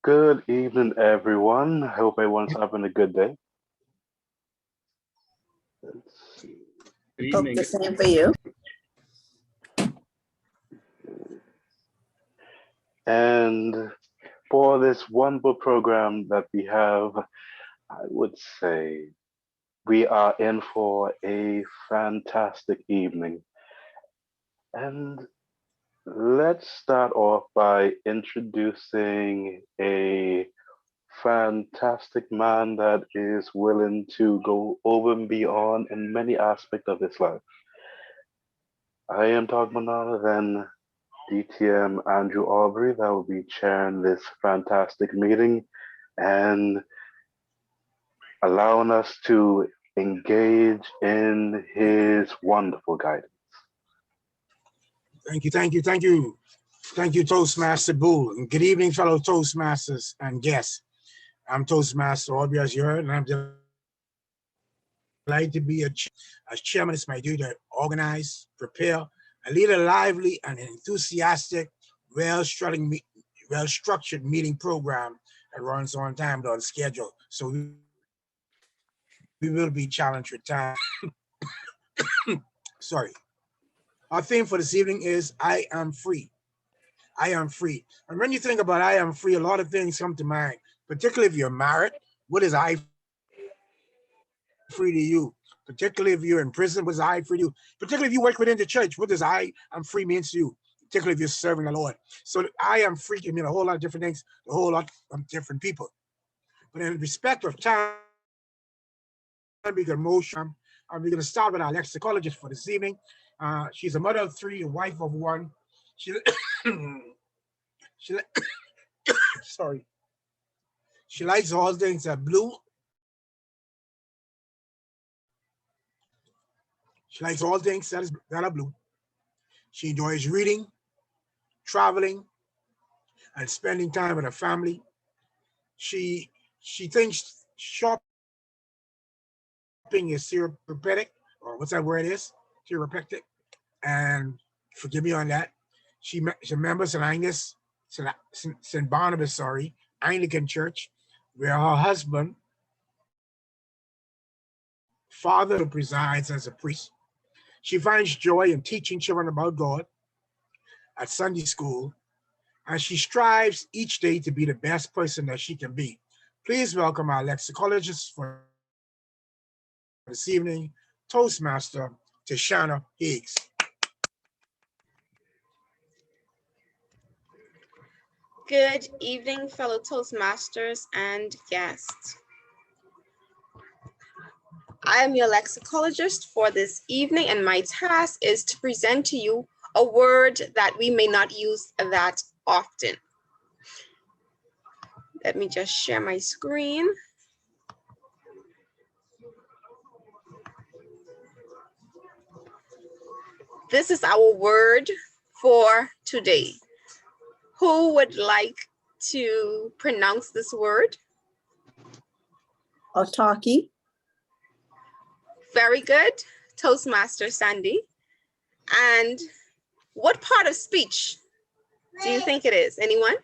Good evening, everyone. I hope everyone's having a good day. Good Hope evening. the same for you. And for this wonderful program that we have, I would say we are in for a fantastic evening. And let's start off by introducing a fantastic man that is willing to go over and beyond in many aspects of his life. I am talking none other than DTM Andrew Aubrey that will be chairing this fantastic meeting and allowing us to engage in his wonderful guidance. Thank you, thank you, thank you. Thank you, Toastmaster Bull. And good evening, fellow Toastmasters and guests. I'm Toastmaster Aubrey, as you heard, and I'm delighted to be as chairman. It's my duty to organize, prepare, and lead a lively and enthusiastic, well-structured meeting program that runs on time and on schedule. So we will be challenged with time. Sorry. Our theme for this evening is I am free. I am free. And when you think about I am free, a lot of things come to mind, particularly if you're married. What is I free to you? Particularly if you're in prison, what is I free to you? Particularly if you work within the church, what does I am free means to you? Particularly if you're serving the Lord. So I am free can mean a whole lot of different things, a whole lot of different people. But in respect of time, we're going to start with our lexicologist for this evening. She's a mother of three, a wife of one. She sorry. She likes all things that blue. She likes all things that are blue. She enjoys reading, traveling, and spending time with her family. She thinks shopping is therapeutic, or what's that word is? Therapeutic. And forgive me on that. She's a member of St. Barnabas, Anglican Church, where her husband, father, presides as a priest. She finds joy in teaching children about God at Sunday school, and she strives each day to be the best person that she can be. Please welcome our lexicologist for this evening, Toastmaster Tashana Higgs. Good evening, fellow Toastmasters and guests. I am your lexicologist for this evening, and my task is to present to you a word that we may not use that often. Let me just share my screen. This is our word for today. Who would like to pronounce this word? Autarky. Very good, Toastmaster Sandy. And what part of speech do you think it is? Anyone?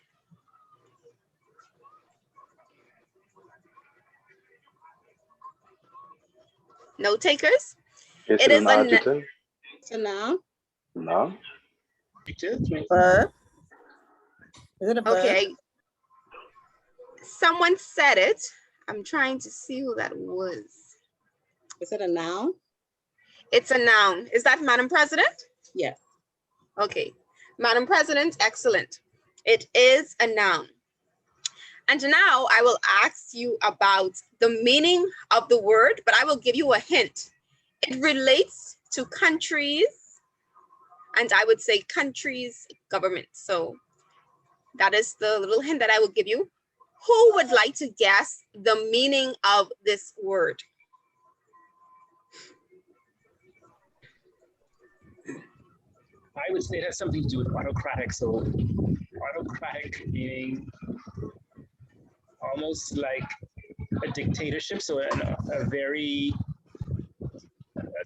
No takers? It is an adjective? It's a noun. No. Verb. Is it a verb? Okay. Someone said it. I'm trying to see who that was. Is it a noun? It's a noun. Is that Madam President? Yes. Okay. Madam President, excellent. It is a noun. And now I will ask you about the meaning of the word, but I will give you a hint. It relates to countries, and I would say countries' government. So that is the little hint that I will give you. Who would like to guess the meaning of this word? I would say it has something to do with autocratic. So autocratic meaning almost like a dictatorship. So a very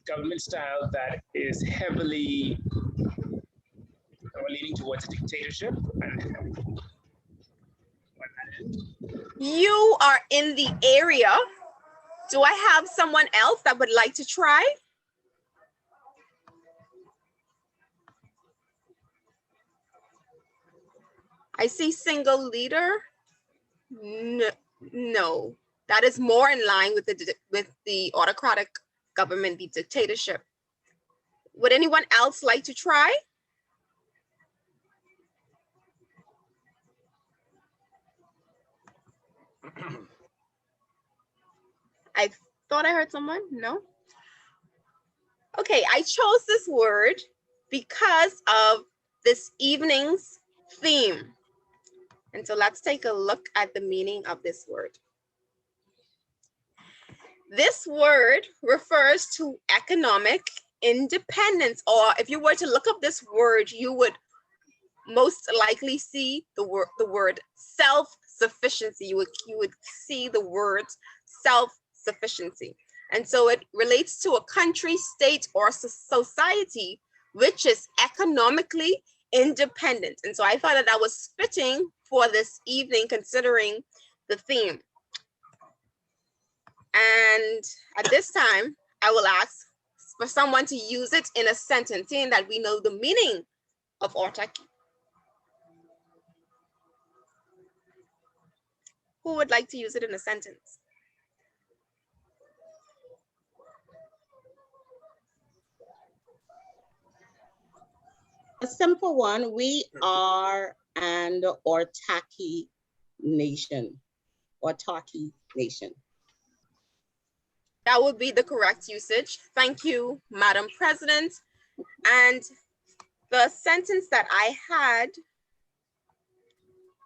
government style that is heavily leaning towards a dictatorship. And You are in the area. Do I have someone else that would like to try? I see single leader. No, that is more in line with the autocratic government, the dictatorship. Would anyone else like to try? I thought I heard someone. No. Okay, I chose this word because of this evening's theme. And so let's take a look at the meaning of this word. This word refers to economic independence, or if you were to look up this word, you would most likely see the word self-sufficiency. You would see the word self-sufficiency. And so it relates to a country, state, or society which is economically independent. And so I thought that was fitting for this evening, considering the theme. And at this time, I will ask for someone to use it in a sentence, saying that we know the meaning of autarky. Who would like to use it in a sentence? A simple one. We are an autarky nation. Autarky nation. That would be the correct usage. Thank you, Madam President. And the sentence that I had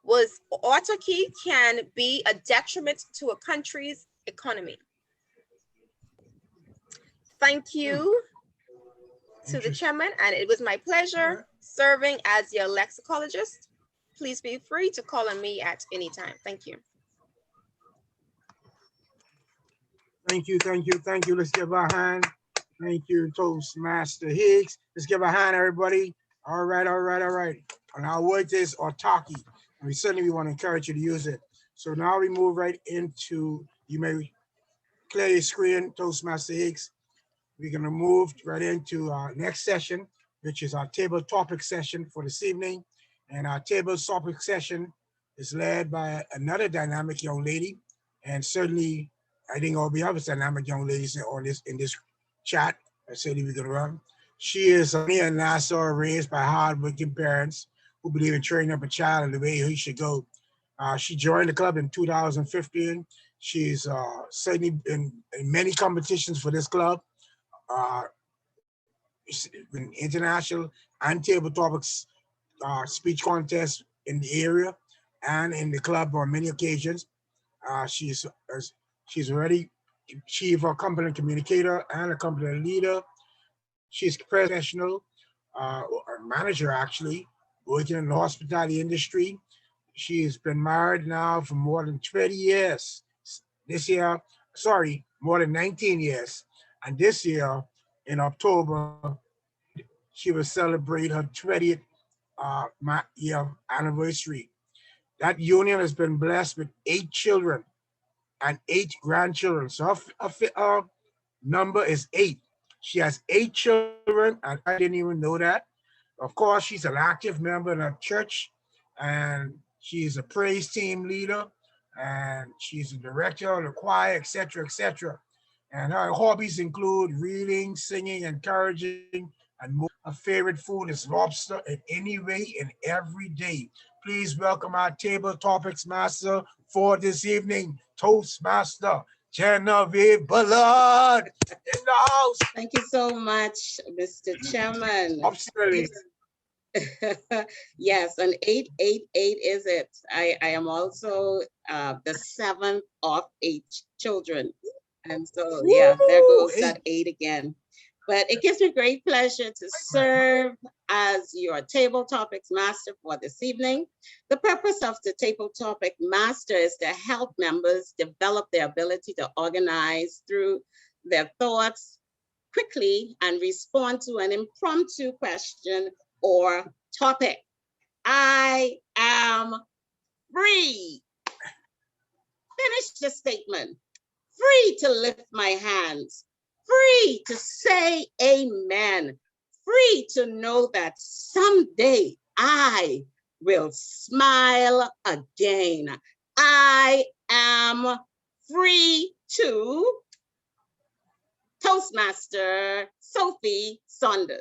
was autarky can be a detriment to a country's economy. Thank you to the chairman, and it was my pleasure serving as your lexicologist. Please be free to call on me at any time. Thank you. Thank you, thank you, thank you. Let's give a hand. Thank you, Toastmaster Higgs. Let's give a hand, everybody. All right, all right, all right. And our word is autarky. And we certainly want to encourage you to use it. So now we move right into, you may clear your screen, Toastmaster Higgs. We're going to move right into our next session, which is our table topic session for this evening. And our table topic session is led by another dynamic young lady. And certainly, I think all we have is dynamic young ladies in this chat. Certainly we're going to run. She is a Nassau, raised by hardworking parents who believe in training up a child in the way he should go. She joined the club in 2015. She's certainly in many competitions for this club. In international and table topics speech contests in the area and in the club on many occasions. She's already achieved a competent communicator and a competent leader. She's professional, a manager actually, working in the hospitality industry. She has been married now for more than 20 years. This year, sorry, more than 19 years. And this year, in October, she will celebrate her 20th year anniversary. That union has been blessed with 8 children and 8 grandchildren. So her number is 8. She has 8 children, and I didn't even know that. Of course, she's an active member in her church, and she's a praise team leader, and she's a director of the choir, etc., etc. And her hobbies include reading, singing, encouraging, and more. Her favorite food is lobster in any way and every day. Please welcome our table topics master for this evening, Toastmaster Genevieve Bullard in the house. Thank you so much, Mr. Chairman. Absolutely. Yes, an 888 is it. I am also the 7th of 8 children. And so, yeah, there goes that 8 again. But it gives me great pleasure to serve as your table topics master for this evening. The purpose of the table topic master is to help members develop their ability to organize through their thoughts quickly and respond to an impromptu question or topic. I am free. finish the statement. Free to lift my hands, free to say amen, free to know that someday I will smile again. I am free to Toastmaster Sophie Saunders.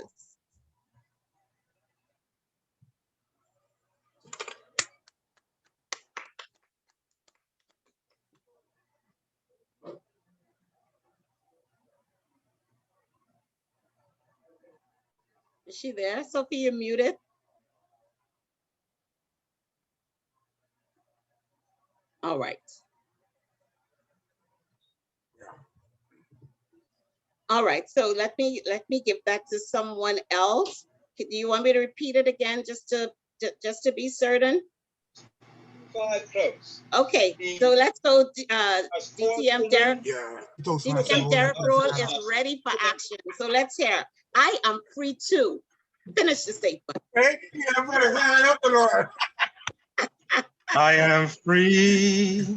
Is she there? Sophie, you're muted. All right. All right, so let me give that to someone else. Do you want me to repeat it again just to be certain? Close. Okay, so let's go. DTM Derek. Yeah. DTM Derek Roll is ready for action. So let's hear. I am free to finish the statement. I am free.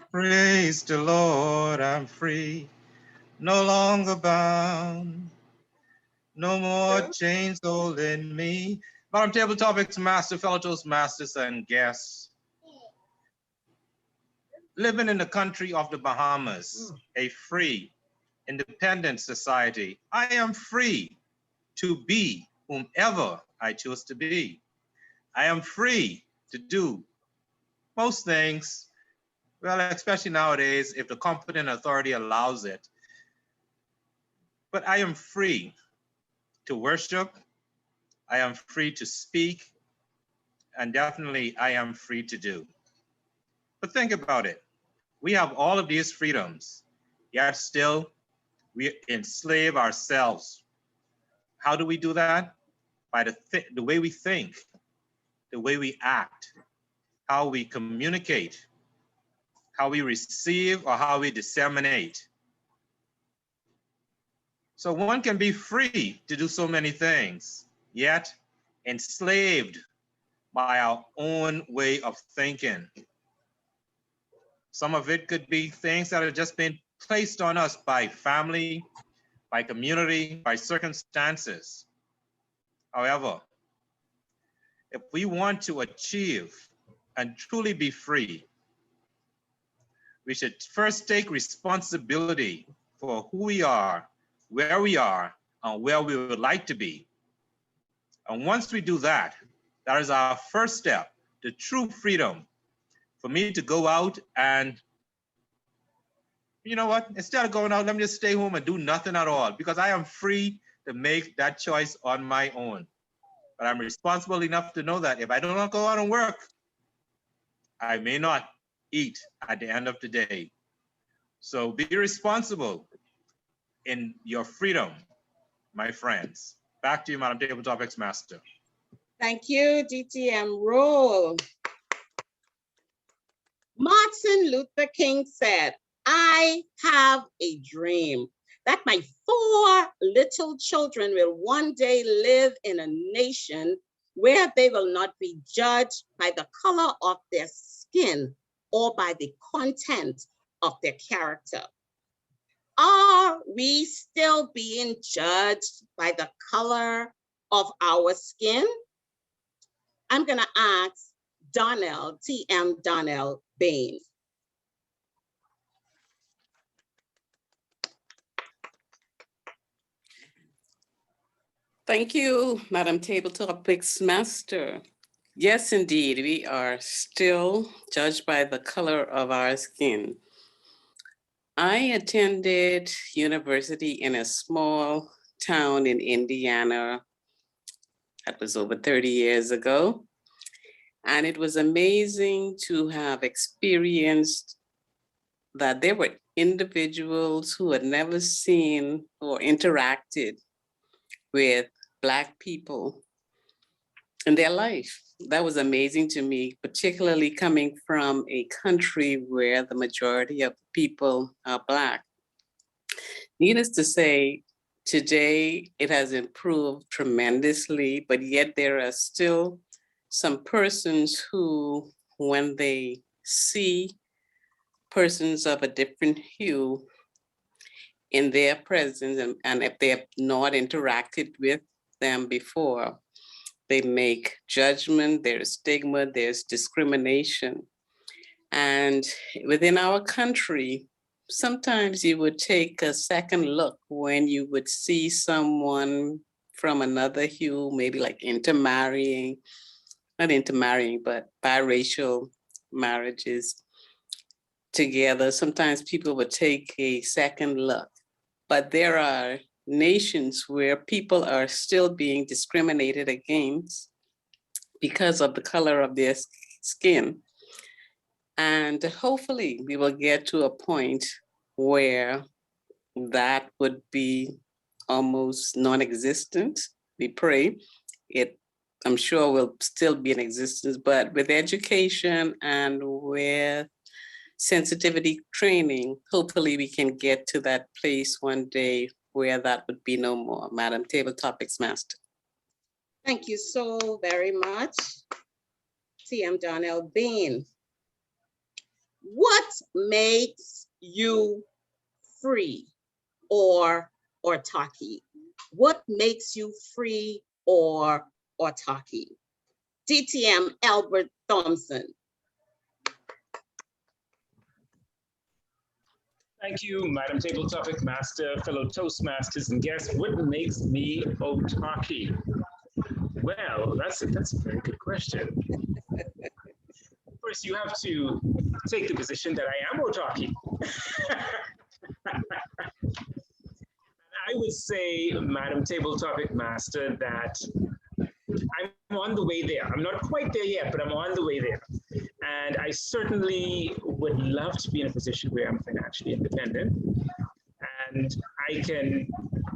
Praise the Lord, I'm free. No longer bound. No more chains holding me. Bottom table topics, master, fellow Toastmasters, and guests. Living in the country of the Bahamas, a free, independent society, I am free to be whomever I choose to be. I am free to do most things, well, especially nowadays, if the competent authority allows it. But I am free to worship, I am free to speak, and definitely I am free to do. But think about it. We have all of these freedoms, yet still we enslave ourselves. How do we do that? By the way we think, the way we act, how we communicate, how we receive, or how we disseminate. So one can be free to do so many things, yet enslaved by our own way of thinking. Some of it could be things that have just been placed on us by family, by community, by circumstances. However, if we want to achieve and truly be free, we should first take responsibility for who we are, and where we would like to be. And once we do that, that is our first step to true freedom. For me to go out and, you know what, instead of going out, let me just stay home and do nothing at all, because I am free to make that choice on my own. But I'm responsible enough to know that if I do not go out and work, I may not eat at the end of the day. So be responsible in your freedom, my friends. Back to you, Madam Table Topics Master. Thank you, DTM Roll. Martin Luther King said, I have a dream that my 4 little children will one day live in a nation where they will not be judged by the color of their skin or by the content of their character. Are we still being judged by the color of our skin? I'm gonna ask Donnell, TM Donnell Bain. Thank you, Madam Table Topics Master. Yes, indeed, we are still judged by the color of our skin. I attended university in a small town in Indiana. That was over 30 years ago. And it was amazing to have experienced that there were individuals who had never seen or interacted with Black people in their life. That was amazing to me, particularly coming from a country where the majority of people are Black. Needless to say, today it has improved tremendously, but yet there are still some persons who, when they see persons of a different hue in their presence, and if they have not interacted with them before, they make judgment, there's stigma, there's discrimination. And within our country, sometimes you would take a second look when you would see someone from another hue, maybe like intermarrying, not intermarrying, but biracial marriages together. Sometimes people would take a second look. But there are nations where people are still being discriminated against because of the color of their skin. And hopefully we will get to a point where that would be almost non-existent. We pray it, I'm sure, will still be in existence, but with education and with sensitivity training, hopefully we can get to that place one day where that would be no more. Madam Table Topics Master. Thank you so very much, TM Donnell Bean. What makes you free or autarky? What makes you free or autarky? DTM Albert Thompson. Thank you, Madam Table Topic Master, fellow Toastmasters and guests. What makes me autarky? Well, that's a very good question. First, you have to take the position that I am autarky. I would say, Madam Table Topic Master, that I'm on the way there. I'm not quite there yet, but I'm on the way there. And I certainly would love to be in a position where I'm financially independent and I can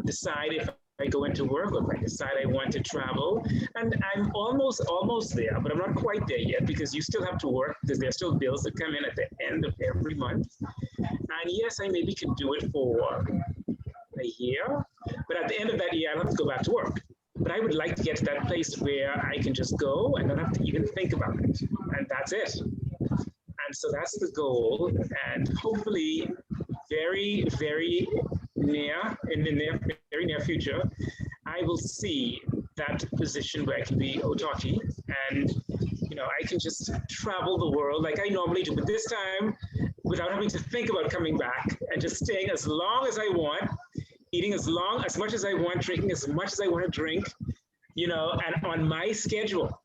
decide if I go into work or if I decide I want to travel. And I'm almost there, but I'm not quite there yet because you still have to work because there are still bills that come in at the end of every month. And yes, I maybe can do it for a year, but at the end of that year, I'll have to go back to work. But I would like to get to that place where I can just go and not have to even think about it. And that's it. And so that's the goal. And hopefully very, very near, in the very near future, I will see that position where I can be autarky and, you know, I can just travel the world like I normally do, but this time without having to think about coming back and just staying as long as I want, eating as much as I want, drinking as much as I want to drink, you know, and on my schedule.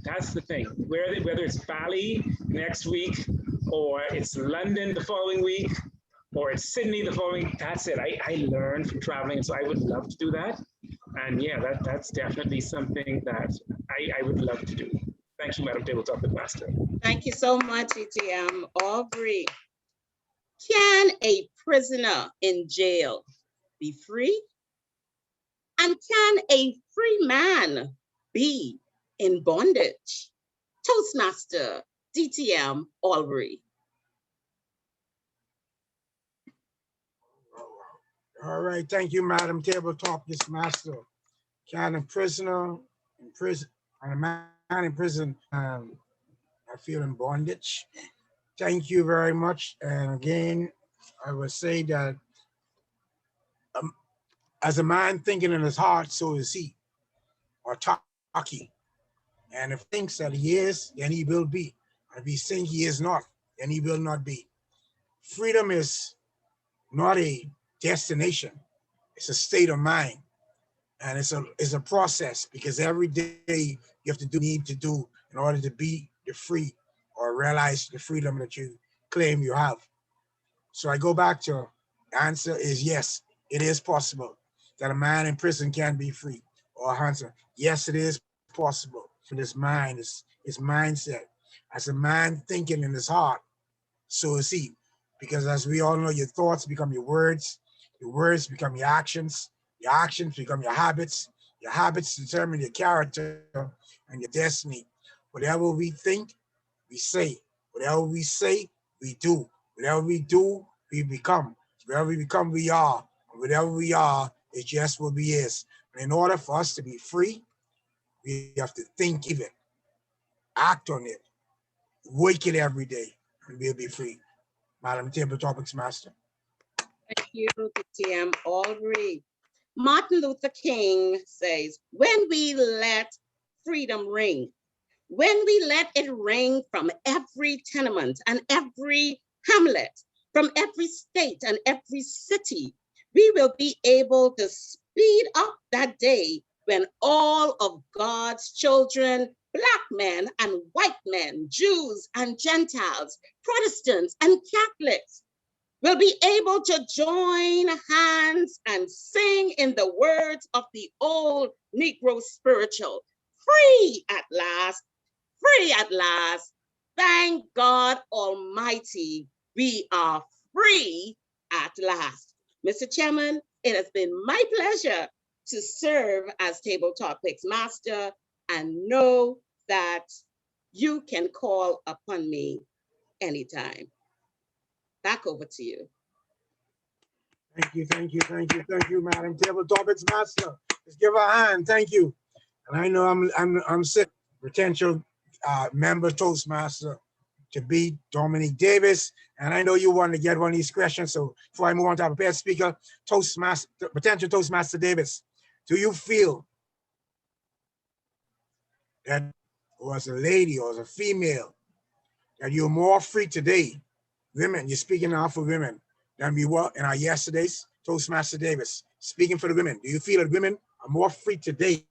That's the thing. Whether it's Bali next week, or it's London the following week, or it's Sydney the following, that's it. I learned from traveling, so I would love to do that. And yeah, that's definitely something that I would love to do. Thank you, Madam Table Topic Master. Thank you so much, ETM. Aubrey, can a prisoner in jail be free? And can a free man be in bondage? Toastmaster, DTM Aubrey. All right, thank you, Madam Table Topics Master. Can a prisoner in prison, and a man in prison, I feel in bondage? Thank you very much. And again, I would say that as a man thinking in his heart, so is he, autarky. And if he thinks that he is, then he will be. And if he thinks he is not, then he will not be. Freedom is not a destination. It's a state of mind. And it's a process, because every day you have to need to do in order to be the free or realize the freedom that you claim you have. So I go back to the answer is yes, it is possible that a man in prison can be free. Or answer, yes, it is possible. His mind, his mindset. As a man thinking in his heart, so is he. Because as we all know, your thoughts become your words become your actions become your habits determine your character and your destiny. Whatever we think, we say. Whatever we say, we do. Whatever we do, we become. Whatever we become, we are. And whatever we are, is just what we is. And in order for us to be free, we have to think of it, act on it, wake it every day, and we'll be free. Madam Table Topics Master. Thank you, TM. All agree. Martin Luther King says, when we let freedom ring, when we let it ring from every tenement and every hamlet, from every state and every city, we will be able to speed up that day when all of God's children, Black men and white men, Jews and Gentiles, Protestants and Catholics, will be able to join hands and sing in the words of the old Negro spiritual, free at last, free at last. Thank God Almighty, we are free at last. Mr. Chairman, it has been my pleasure to serve as Table Topics Master and know that you can call upon me anytime. Back over to you. Thank you, thank you, thank you, thank you, Madam Table Topics Master. Let's give her a hand. Thank you. And I know I'm sick. Potential member Toastmaster to be Dominique Davis. And I know you want to get one of these questions. So before I move on to our prepared speaker, Toastmaster, potential Toastmaster Davis, do you feel that or as a lady or as a female, that you're more free today, women, you're speaking now for women, than we were in our yesterdays? Toastmaster Davis, speaking for the women, do you feel that women are more free today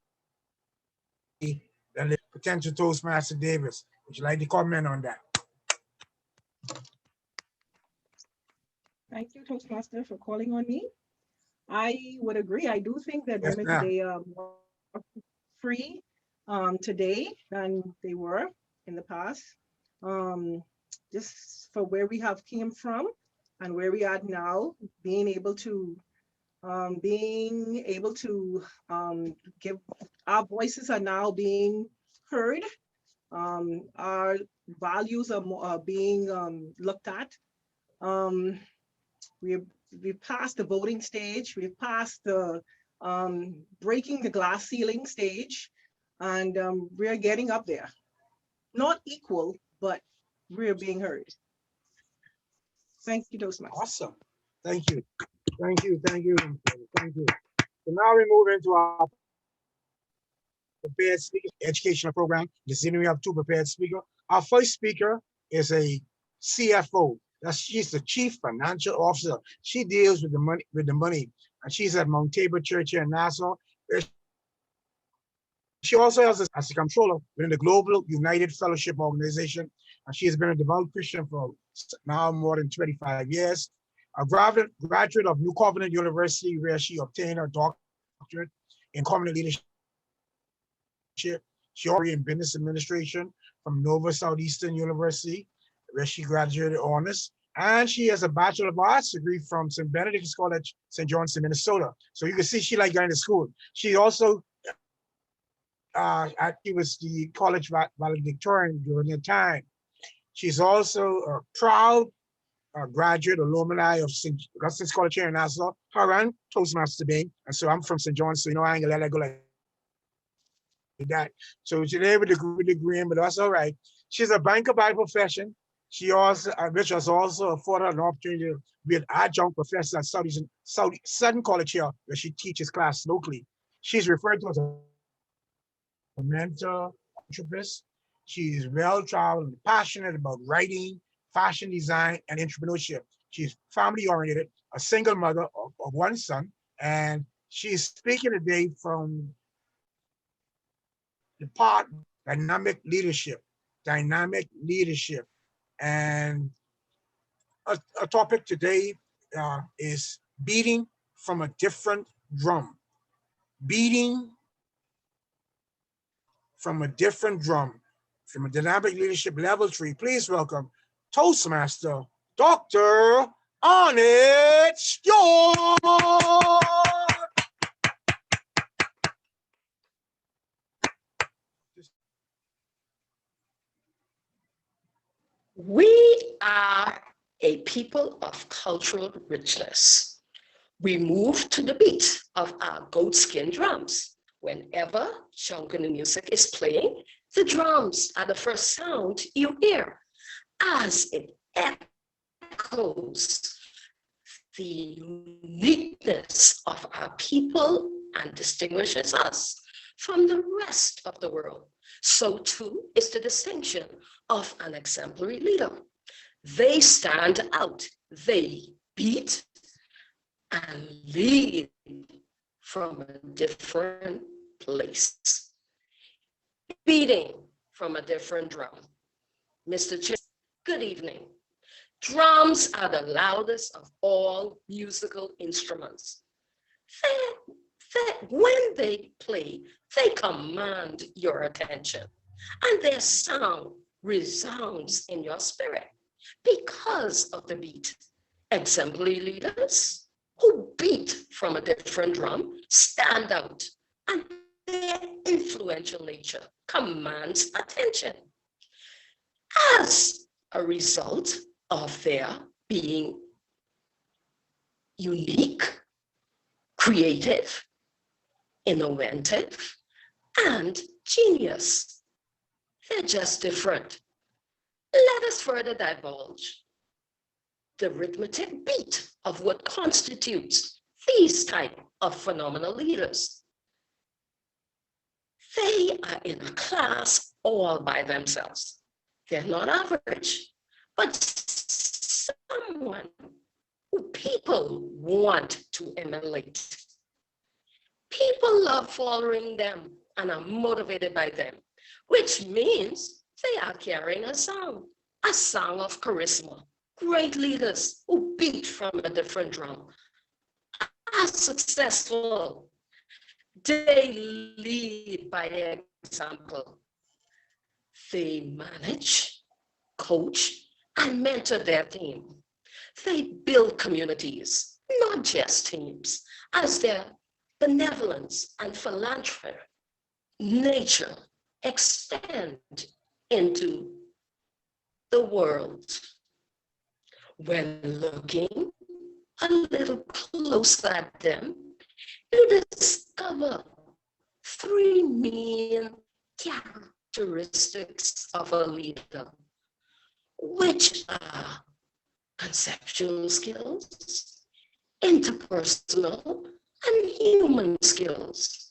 than the potential Toastmaster Davis? Would you like to comment on that? Thank you, Toastmaster, for calling on me. I would agree. I do think that Yes, women ma'am. today are more free today than they were in the past. Just for where we have came from and where we are now, being able to give our voices are now being heard. Our values are being looked at. We've passed the voting stage. We've passed the breaking the glass ceiling stage, and we're getting up there. Not equal, but we're being heard. Thank you, Toastmaster. Awesome. Thank you. Thank you. Thank you. Thank you. So now we move into our prepared speaker educational program. This evening we have two prepared speakers. Our first speaker is a CFO. She's the Chief Financial Officer. She deals with the money, and she's at Mount Tabor Church here in Nassau. She also has as a controller within the Global United Fellowship Organization, and she has been a devout Christian for now more than 25 years. A graduate of New Covenant University, where she obtained her doctorate in covenant leadership. She already in business administration from Nova Southeastern University, where she graduated honors. And she has a Bachelor of Arts degree from St. Benedict's College, St. John's in Minnesota. So you can see she like going to school. She also she was the college valedictorian during that time. She's also a proud graduate alumni of St. Augustine's College here in Nassau, her and Toastmaster Bay. And so I'm from St. John's, so you know I ain't gonna let her go like that. So she's able to degree, but that's all right. She's a banker by profession. She also, which has also afforded an opportunity to be an adjunct professor at Southern College here, where she teaches class locally. She's referred to as a mentor, entrepreneur. She's well-traveled and passionate about writing, fashion design, and entrepreneurship. She's family-oriented, a single mother of one son, and she's speaking today from the part dynamic leadership. And a topic today is beating from a different drum. Beating from a different drum. From a dynamic leadership level 3, please welcome Toastmaster Dr. Arnett Stewart. We are a people of cultural richness. We move to the beat of our goatskin drums. Whenever Junkanoo music is playing, the drums are the first sound you hear as it echoes echoes the uniqueness of our people and distinguishes us from the rest of the world. So too is the distinction of an exemplary leader. They stand out, they beat and lead from a different place. Beating from a different drum. Mr. Chair, good evening. Drums are the loudest of all musical instruments. When they play, they command your attention, and their sound resounds in your spirit because of the beat. Exemplary leaders who beat from a different drum stand out, and their influential nature commands attention. As a result of their being unique, creative, innovative, and genius. They're just different. Let us further divulge the arithmetic beat of what constitutes these type of phenomenal leaders. They are in a class all by themselves. They're not average, but someone who people want to emulate. People love following them and are motivated by them, which means they are carrying a song of charisma. Great leaders who beat from a different drum are successful. They lead by example. They manage, coach, and mentor their team. They build communities, not just teams, as their benevolence and philanthropy nature extend into the world. When looking a little closer at them, you discover three main characteristics of a leader, which are conceptual skills, interpersonal, and human skills.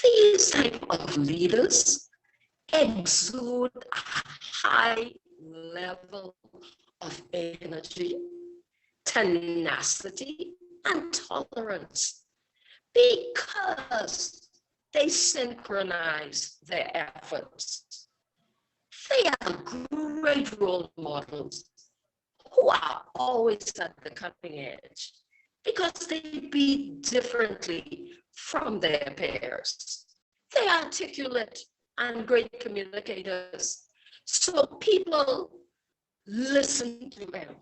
These type of leaders exude a high level of energy, tenacity, and tolerance because they synchronize their efforts. They are great role models who are always at the cutting edge because they be differently from their peers. They are articulate and great communicators, so people listen to them.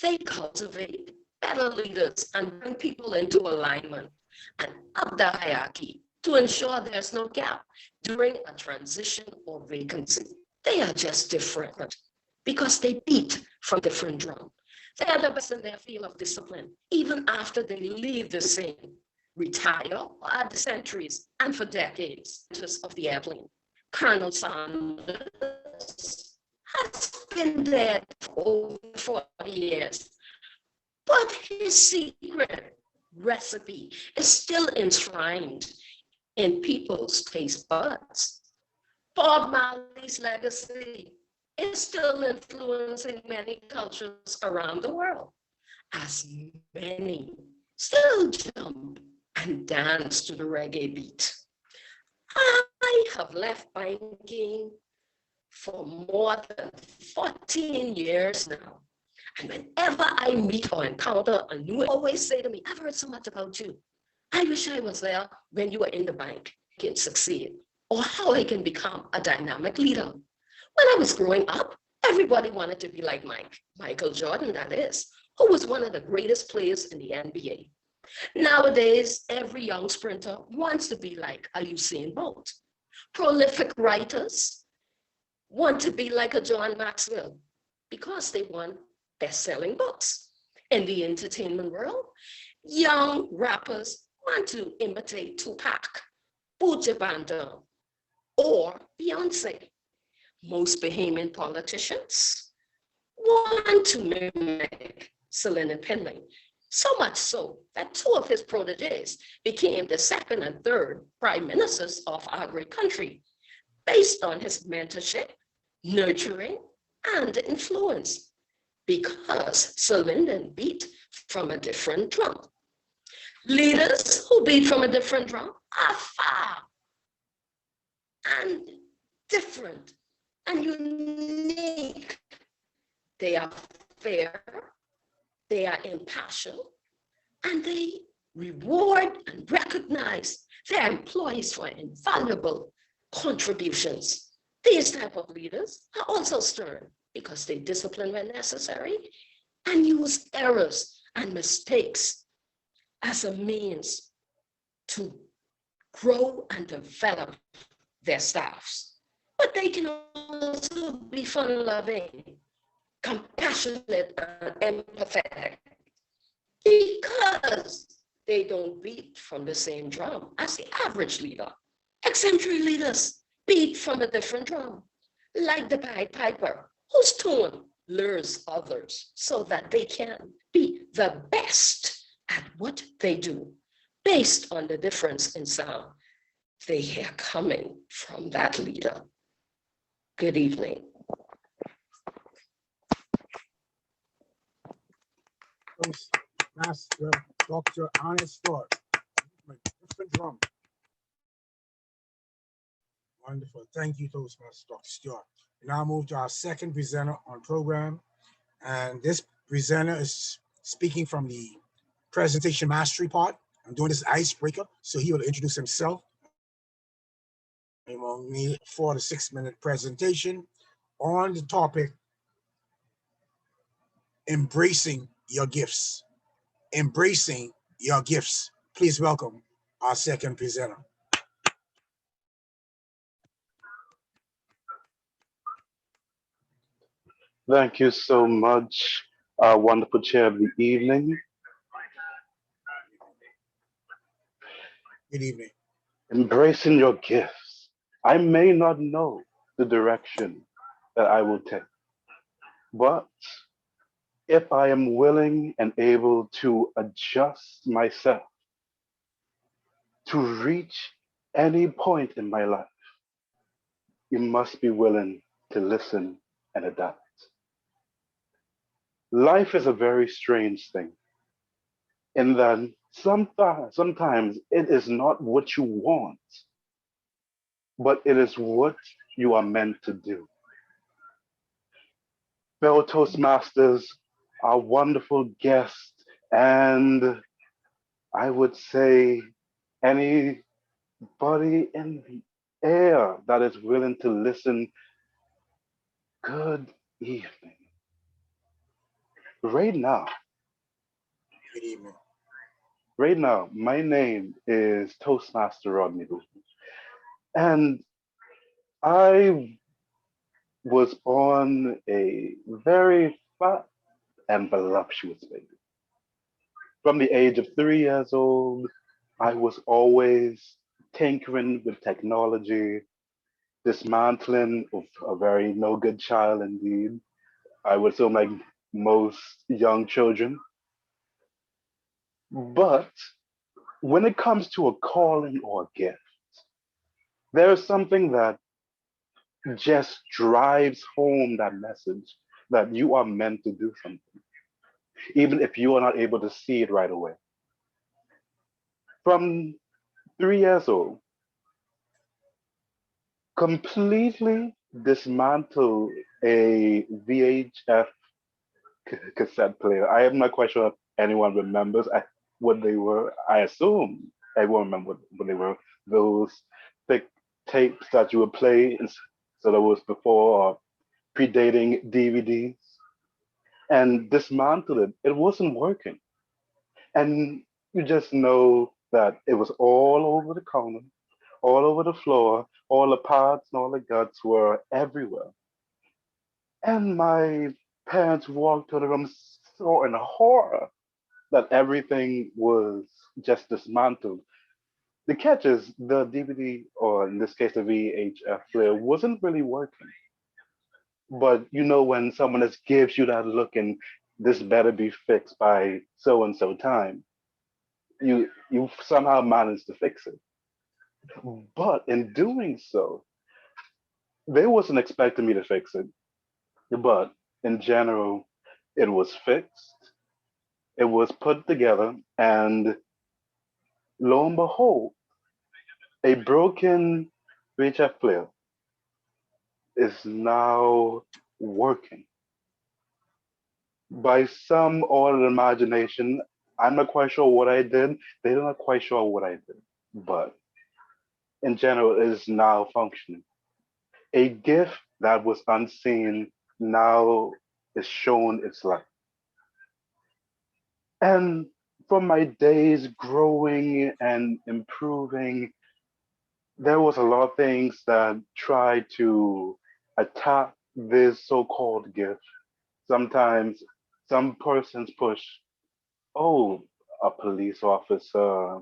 They cultivate better leaders and bring people into alignment and up the hierarchy to ensure there's no gap during a transition or vacancy. They are just different because they beat from different drum. They are the best in their field of discipline, even after they leave the scene, retire, or add centuries, and for decades of the airplane. Colonel Sanders has been dead for over 40 years, but his secret recipe is still enshrined in people's taste buds. Bob Marley's legacy is still influencing many cultures around the world, as many still jump and dance to the reggae beat. I have left banking for more than 14 years now. And whenever I meet or encounter a new, always say to me, I've heard so much about you. I wish I was there when you were in the bank, can succeed, or how I can become a dynamic leader. When I was growing up, everybody wanted to be like Michael Jordan, that is, who was one of the greatest players in the NBA. Nowadays, every young sprinter wants to be like a Usain Bolt. Prolific writers want to be like a John Maxwell because they want best-selling books. In the entertainment world, young rappers want to imitate Tupac, Buju Banton, or Beyonce. Most Bahamian politicians want to mimic Celine and Penley. So much so that two of his proteges became the second and third prime ministers of our great country, based on his mentorship, nurturing, and influence, because Celine beat from a different drum. Leaders who beat from a different drum are far and different and unique. They are fair, they are impassioned, and they reward and recognize their employees for invaluable contributions. These type of leaders are also stern because they discipline when necessary and use errors and mistakes as a means to grow and develop their staffs. But they can also be fun-loving, compassionate, and empathetic because they don't beat from the same drum as the average leader. Exemplary leaders beat from a different drum, like the Pied Piper, whose tune lures others so that they can be the best at what they do, based on the difference in sound they hear coming from that leader. Good evening. Toastmaster Dr. Honest Stewart. Different drum. Wonderful. Thank you, Toastmaster Dr. Stewart. We now move to our second presenter on program. And this presenter is speaking from the presentation mastery part. I'm doing this icebreaker, so he will introduce himself. He will need a 4 to 6 minute presentation on the topic, embracing your gifts. Embracing your gifts. Please welcome our second presenter. Thank you so much, wonderful chair of the evening. Good evening. Embracing your gifts. I may not know the direction that I will take, but if I am willing and able to adjust myself to reach any point in my life, you must be willing to listen and adapt. Life is a very strange thing in that sometimes it is not what you want, but it is what you are meant to do. Fellow Toastmasters, our wonderful guest, and I would say anybody in the air that is willing to listen, good evening. Right now, Good evening. right now, my name is Toastmaster Rodney Booth, and I was born a very fat and voluptuous baby. From the age of 3 years old, I was always tinkering with technology, dismantling of a very no good child indeed. I would assume like most young children. But when it comes to a calling or a gift, there is something that just drives home that message that you are meant to do something, even if you are not able to see it right away. From 3 years old, completely dismantle a VHF cassette player. I am not quite sure if anyone remembers what they were. I assume everyone remember what they were. Those thick tapes that you would play, so that was before or predating DVDs, and dismantled it. It wasn't working, and you just know that it was all over the corner, all over the floor, all the parts and all the guts were everywhere. And my parents walked to the room so in horror that everything was just dismantled. The catch is the DVD, or in this case the VHF player, wasn't really working. But you know when someone just gives you that look and this better be fixed by so and so time, you somehow manage to fix it. But in doing so, they wasn't expecting me to fix it. But in general, it was fixed, it was put together, and lo and behold, a broken VHF player is now working. By some ordered imagination, I'm not quite sure what I did. They're not quite sure what I did. But in general, it is now functioning. A gift that was unseen now is shown its light. And from my days growing and improving, there was a lot of things that tried to attack this so-called gift. Sometimes some persons push, oh, a police officer,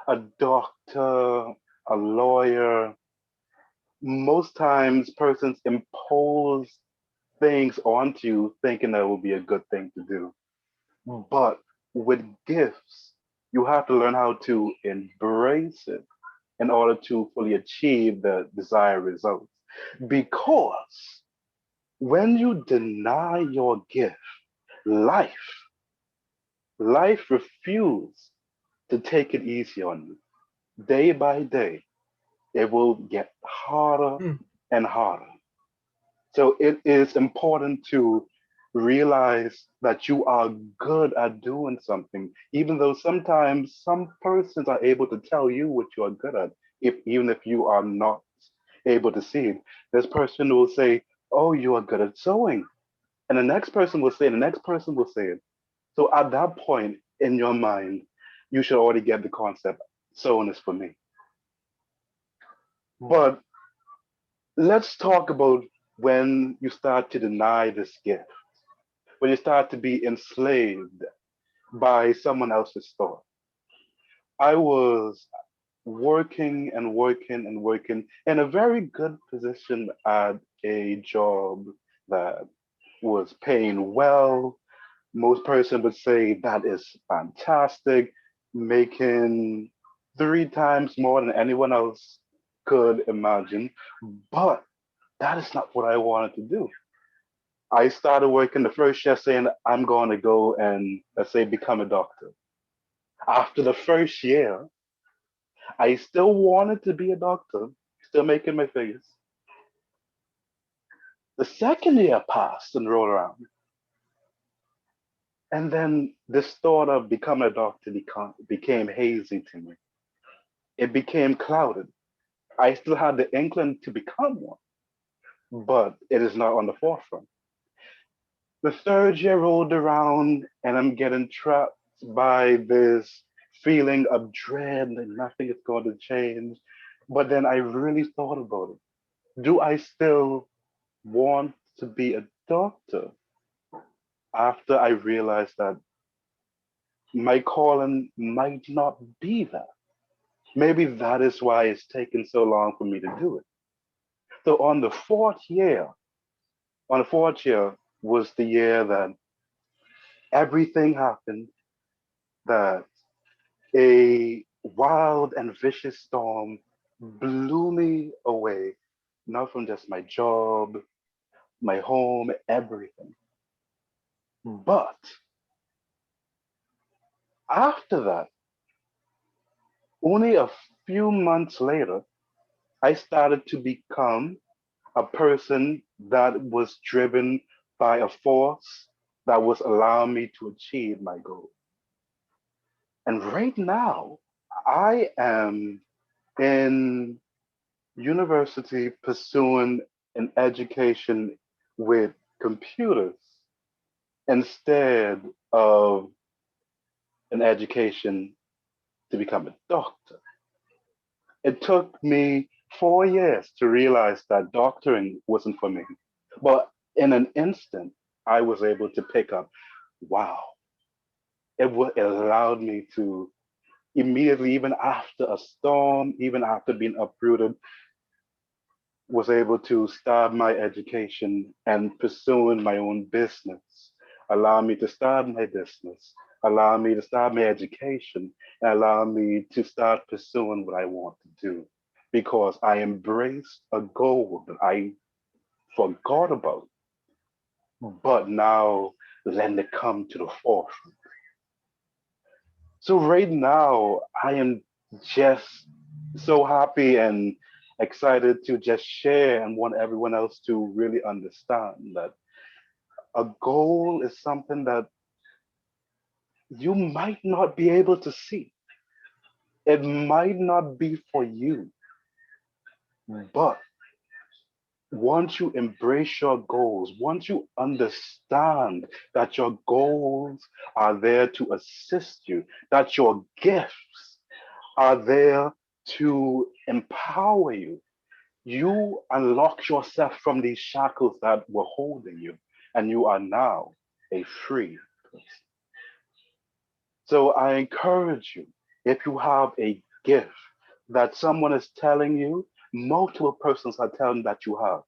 a doctor, a lawyer. Most times persons impose things onto you thinking that will be a good thing to do. But with gifts, you have to learn how to embrace it in order to fully achieve the desired results. Because when you deny your gift, life, life refuses to take it easy on you. Day by day, it will get harder Mm. and harder. So it is important to realize that you are good at doing something, even though sometimes some persons are able to tell you what you are good at, if even if you are not able to see it. This person will say, "Oh, you are good at sewing," and the next person will say, it, the next person will say it. So at that point in your mind, you should already get the concept. Sewing is for me. But let's talk about when you start to deny this gift, when you start to be enslaved by someone else's thought. I was working and working and working in a very good position at a job that was paying well. Most person would say that is fantastic, making three times more than anyone else could imagine. But that is not what I wanted to do. I started working the first year saying I'm going to go and let's say become a doctor. After the first year, I still wanted to be a doctor, still making my figures. The second year passed and rolled around. And then this thought of becoming a doctor became hazy to me. It became clouded. I still had the inkling to become one, but it is not on the forefront. The third year rolled around and I'm getting trapped by this feeling of dread that nothing is going to change. But then I really thought about it. Do I still want to be a doctor after I realized that my calling might not be that? Maybe that is why it's taken so long for me to do it. So on the fourth year was the year that everything happened, that a wild and vicious storm blew me away, not from just my job, my home, everything. But after that, only a few months later, I started to become a person that was driven by a force that was allowing me to achieve my goal. And right now, I am in university pursuing an education with computers instead of an education to become a doctor. It took me 4 years to realize that doctoring wasn't for me. But in an instant, I was able to pick up, wow, it allowed me to immediately, even after a storm, even after being uprooted, was able to start my education and pursuing my own business, allow me to start my business, allow me to start my education, and allow me to start pursuing what I want to do because I embraced a goal that I forgot about, but now letting it come to the forefront. So right now, I am just so happy and excited to just share and want everyone else to really understand that a goal is something that you might not be able to see. It might not be for you, but once you embrace your goals, once you understand that your goals are there to assist you, that your gifts are there to empower you, you unlock yourself from these shackles that were holding you, and you are now a free person. So I encourage you, if you have a gift that someone is telling you, multiple persons are telling that you have,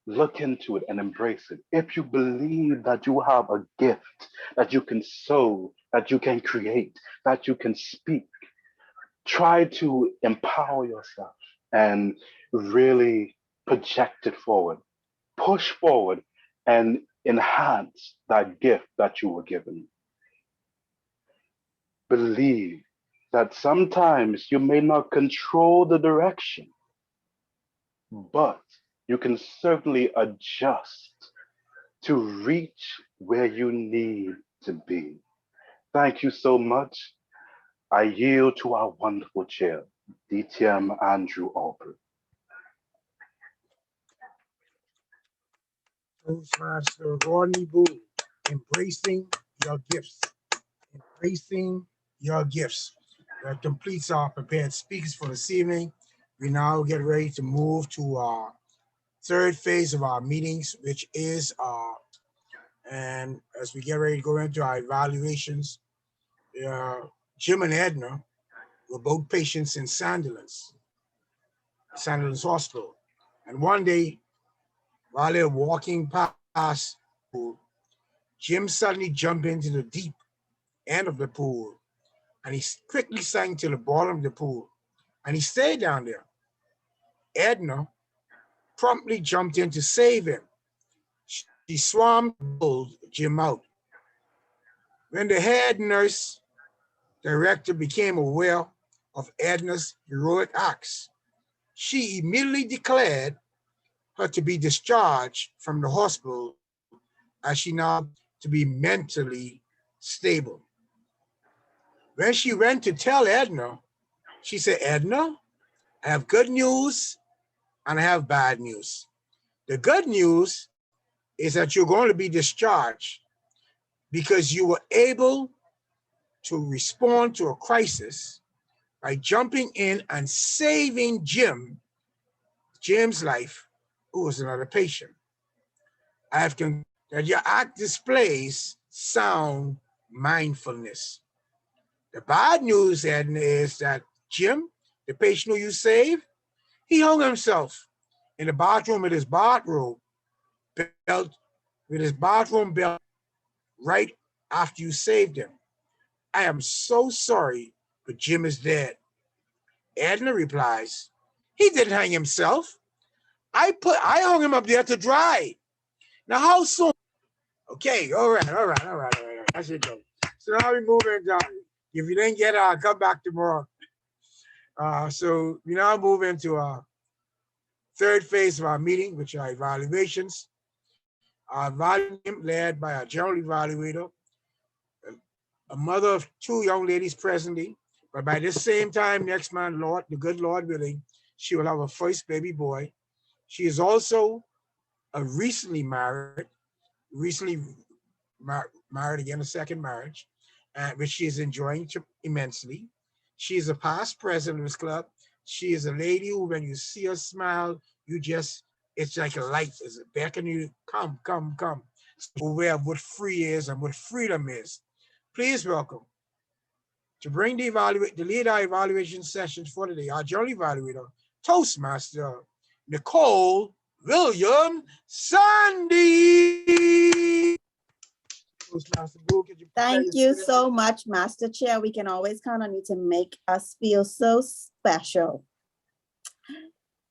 look into it and embrace it. If you believe that you have a gift that you can sow, that you can create, that you can speak, try to empower yourself and really project it forward. Push forward and enhance that gift that you were given. Believe that sometimes you may not control the direction, but you can certainly adjust to reach where you need to be. Thank you so much. I yield to our wonderful chair, DTM Andrew Albert. Toastmaster Rodney Boo, embracing your gifts. Embracing your gifts. That completes our prepared speakers for this evening. We now get ready to move to our third phase of our meetings, which is and as we get ready to go into our evaluations, uh, Jim and Edna were both patients in Sandilands Hospital. And one day, while they're walking past the pool, Jim suddenly jumped into the deep end of the pool and he quickly sank to the bottom of the pool and he stayed down there. Edna promptly jumped in to save him. She swam to pull Jim out. When the head nurse director became aware of Edna's heroic acts, she immediately declared her to be discharged from the hospital as she now to be mentally stable. When she went to tell Edna, she said, Edna, I have good news and I have bad news. The good news is that you're going to be discharged because you were able to respond to a crisis by jumping in and saving Jim's life, who was another patient. I have concluded that your act displays sound mindfulness. The bad news, Edna, is that Jim, the patient who you saved, he hung himself in the bathroom with his bathrobe belt, with his bathroom belt right after you saved him. I am so sorry, but Jim is dead. Edna replies, he didn't hang himself. I hung him up there to dry. Now how soon? Okay, all right. That's it though. So now we move into, if you didn't get it, I'll come back tomorrow. So we now move into our third phase of our meeting, which are evaluations. Our evaluation led by our general evaluator, a mother of two young ladies presently, but by this same time next month, Lord, the good Lord willing, she will have a first baby boy. She is also a recently married again, a second marriage, which she is enjoying immensely. She is a past president of this club. She is a lady who, when you see her smile, it's like a light, it's beckoning you, come. So aware of what free is and what freedom is. Please welcome to lead our evaluation sessions for today, our general evaluator, Toastmaster, Nicole William Sandy. Toastmaster Boo, could you prepare Thank your you spirit? so much, Master Chair. We can always count on you to make us feel so special.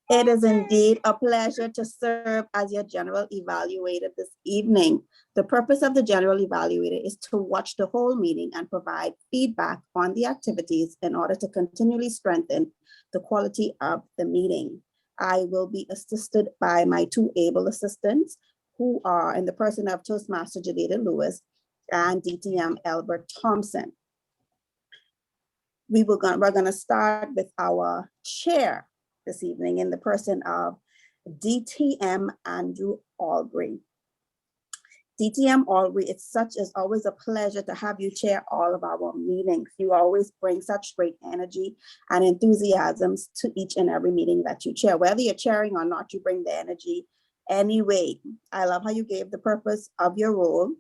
It is indeed a pleasure to serve as your general evaluator this evening. The purpose of the general evaluator is to watch the whole meeting and provide feedback on the activities in order to continually strengthen the quality of the meeting. I will be assisted by my two able assistants, who are in the person of Toastmaster Jadeda Lewis and DTM Albert Thompson. We're going to start with our chair this evening in the person of DTM Andrew Albury. DTM Albury, it's always a pleasure to have you chair all of our meetings. You always bring such great energy and enthusiasms to each and every meeting that you chair. Whether you're chairing or not, you bring the energy anyway. I love how you gave the purpose of your role.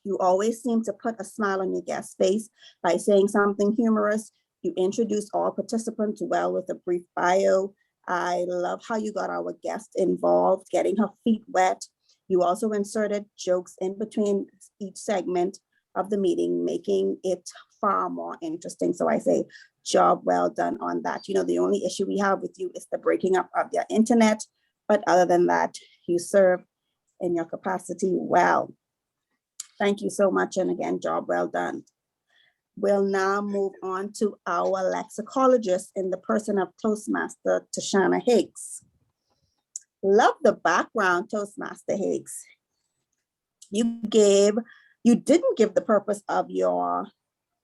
You always seem to put a smile on your guest's face by saying something humorous. You introduce all participants well with a brief bio. I love how you got our guest involved, getting her feet wet. You also inserted jokes in between each segment of the meeting, making it far more interesting. So I say, job well done on that. You know, the only issue we have with you is the breaking up of your internet. But other than that, you serve in your capacity well. Thank you so much. And again, job well done. We'll now move on to our lexicologist in the person of Toastmaster Tashana Higgs. Love the background, Toastmaster Higgs. You didn't give the purpose of your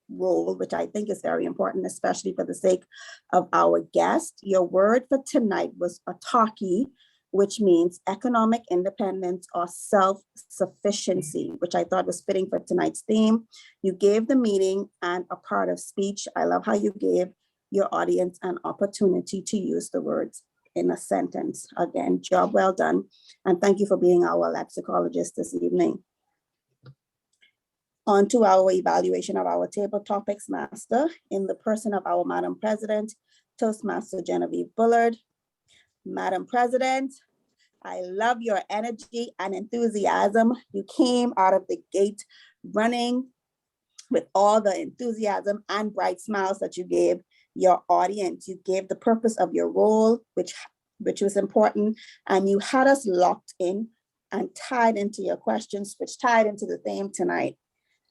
role, which I think is very important, especially for the sake of our guest. Your word for tonight was autarky, which means economic independence or self-sufficiency, which I thought was fitting for tonight's theme. You gave the meaning and a part of speech. I love how you gave your audience an opportunity to use the words in a sentence. Again, job well done. And thank you for being our lexicologist this evening. On to our evaluation of our table topics master in the person of our Madam President, Toastmaster Genevieve Bullard. Madam President, I love your energy and enthusiasm. You came out of the gate running with all the enthusiasm and bright smiles that you gave your audience. You gave the purpose of your role, which was important, and you had us locked in and tied into your questions, which tied into the theme tonight.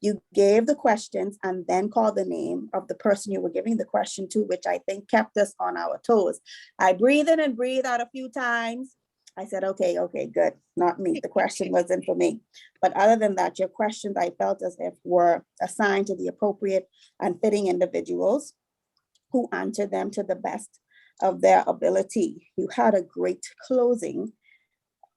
You gave the questions and then called the name of the person you were giving the question to, which I think kept us on our toes. I breathed in and breathed out a few times. I said, okay, good, not me. The question wasn't for me. But other than that, your questions I felt as if were assigned to the appropriate and fitting individuals who answered them to the best of their ability. You had a great closing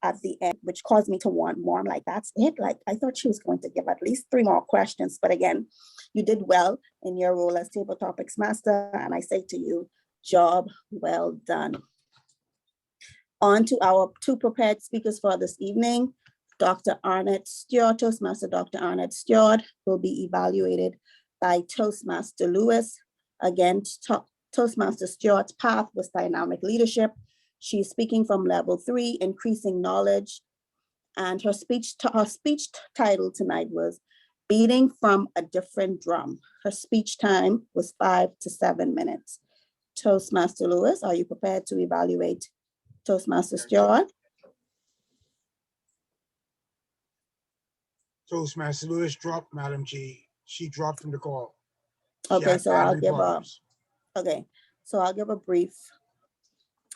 at the end, which caused me to want more. I'm like, that's it. Like, I thought she was going to give at least 3 more questions. But again, you did well in your role as table topics master. And I say to you, job well done. On to our 2 prepared speakers for this evening. Dr. Arnett Stewart, Toastmaster Dr. Arnett Stewart will be evaluated by Toastmaster Lewis. Again, Toastmaster Stewart's path was dynamic leadership. She's speaking from level 3, increasing knowledge. And her speech title tonight was Beating from a Different Drum. Her speech time was 5 to 7 minutes. Toastmaster Lewis, are you prepared to evaluate Toastmaster Stewart? Toastmaster Lewis dropped, Madam G. She dropped from the call. Okay, so I'll give a brief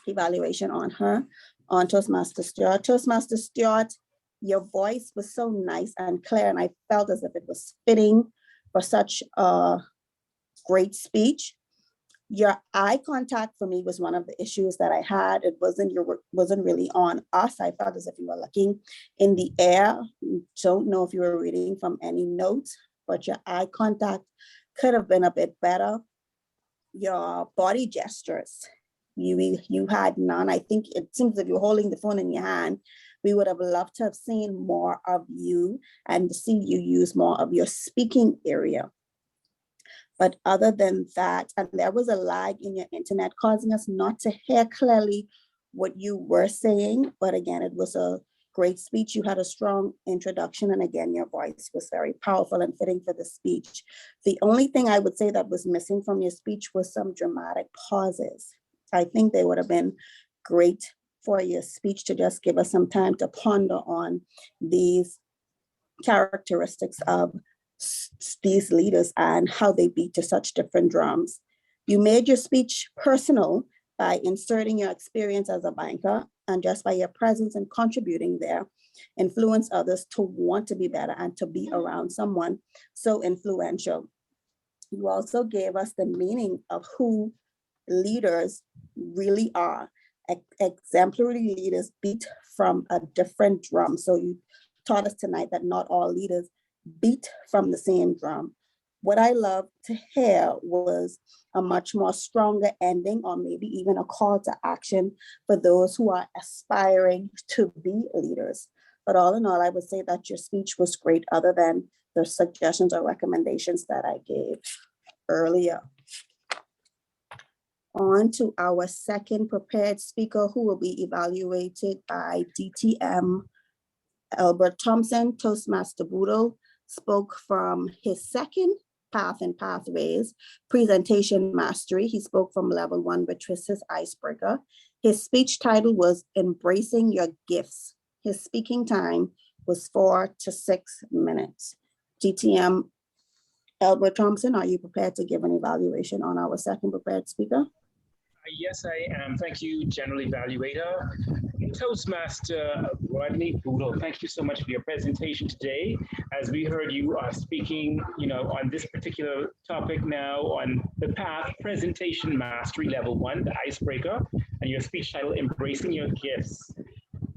evaluation on her, on Toastmaster Stewart. Toastmaster Stewart, your voice was so nice and clear, and I felt as if it was fitting for such a great speech. Your eye contact for me was one of the issues that I had. It wasn't really on us. I felt as if you were looking in the air. Don't know if you were reading from any notes, but your eye contact could have been a bit better. Your body gestures, you had none. I think it seems that you're holding the phone in your hand. We would have loved to have seen more of you and see you use more of your speaking area. But other than that, and there was a lag in your internet causing us not to hear clearly what you were saying, but again, it was a great speech. You had a strong introduction, and again, your voice was very powerful and fitting for the speech. The only thing I would say that was missing from your speech was some dramatic pauses. I think they would have been great for your speech to just give us some time to ponder on these characteristics of these leaders and how they beat to such different drums. You made your speech personal by inserting your experience as a banker, and just by your presence and contributing there, influence others to want to be better and to be around someone so influential. You also gave us the meaning of who leaders really are. Exemplary leaders beat from a different drum. So you taught us tonight that not all leaders beat from the same drum. What I love to hear was a much more stronger ending, or maybe even a call to action for those who are aspiring to be leaders. But all in all, I would say that your speech was great, other than the suggestions or recommendations that I gave earlier. On to our second prepared speaker, who will be evaluated by DTM. Albert Thompson, Toastmaster Boodle, spoke from his second path and pathways, presentation mastery. He spoke from level 1, which was his icebreaker. His speech title was Embracing Your Gifts. His speaking time was 4 to 6 minutes. DTM Albert Thompson, are you prepared to give an evaluation on our second prepared speaker? Yes, I am. Thank you, General Evaluator. Toastmaster Rodney Boodle, thank you so much for your presentation today. As we heard, you are speaking, on this particular topic now on the path, presentation mastery level 1, the icebreaker, and your speech title, Embracing Your Gifts.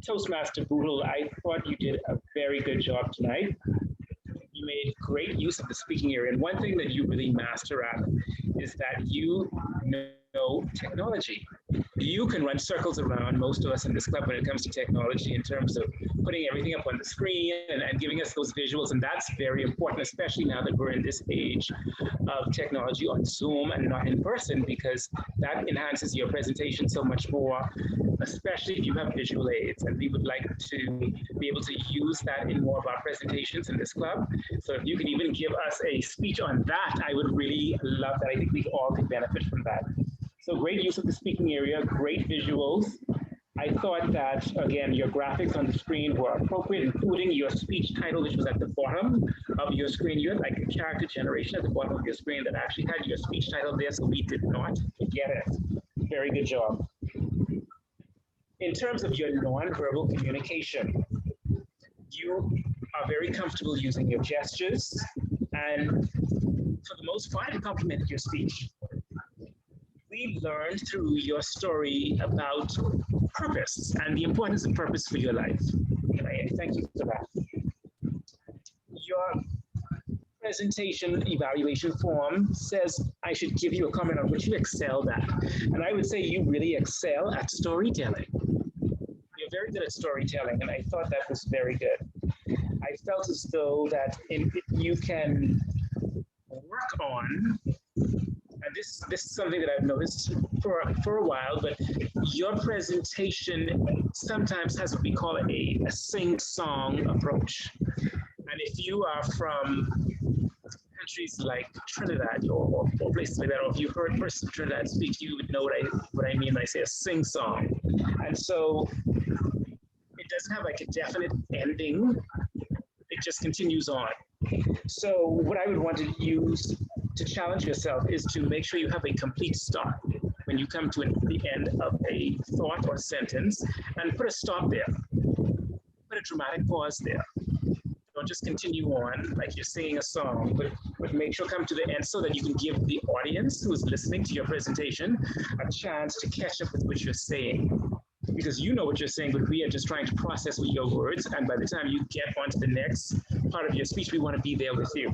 Toastmaster Boodle, I thought you did a very good job tonight. You made great use of the speaking area. And one thing that you really master at is that you know technology. You can run circles around most of us in this club when it comes to technology, in terms of putting everything up on the screen and giving us those visuals. And that's very important, especially now that we're in this age of technology on Zoom and not in person, because that enhances your presentation so much more, especially if you have visual aids. And we would like to be able to use that in more of our presentations in this club. So if you could even give us a speech on that, I would really love that. I think we all could benefit from that. So great use of the speaking area, great visuals. I thought that, again, your graphics on the screen were appropriate, including your speech title, which was at the bottom of your screen. You had like a character generation at the bottom of your screen that actually had your speech title there, so we did not forget it. Very good job. In terms of your nonverbal communication, you are very comfortable using your gestures, and for the most part, you complimented your speech. We learned through your story about purpose and the importance of purpose for your life. And thank you for that. Your presentation evaluation form says I should give you a comment on which you excelled at. And I would say you really excel at storytelling. You're very good at storytelling, and I thought that was very good. I felt as though that you can work on, and this is something that I've noticed for a while, but your presentation sometimes has what we call a sing-song approach. And if you are from countries like Trinidad or places like that, or if you heard persons from Trinidad speak, you would know what I mean when I say a sing-song. And so it doesn't have like a definite ending. It just continues on. So what I would want to use to challenge yourself is to make sure you have a complete stop when you come to the end of a thought or sentence, and put a stop there. Put a dramatic pause there. Don't just continue on like you're singing a song, but make sure come to the end so that you can give the audience who is listening to your presentation a chance to catch up with what you're saying. Because you know what you're saying, but we are just trying to process with your words. And by the time you get onto the next part of your speech, we want to be there with you.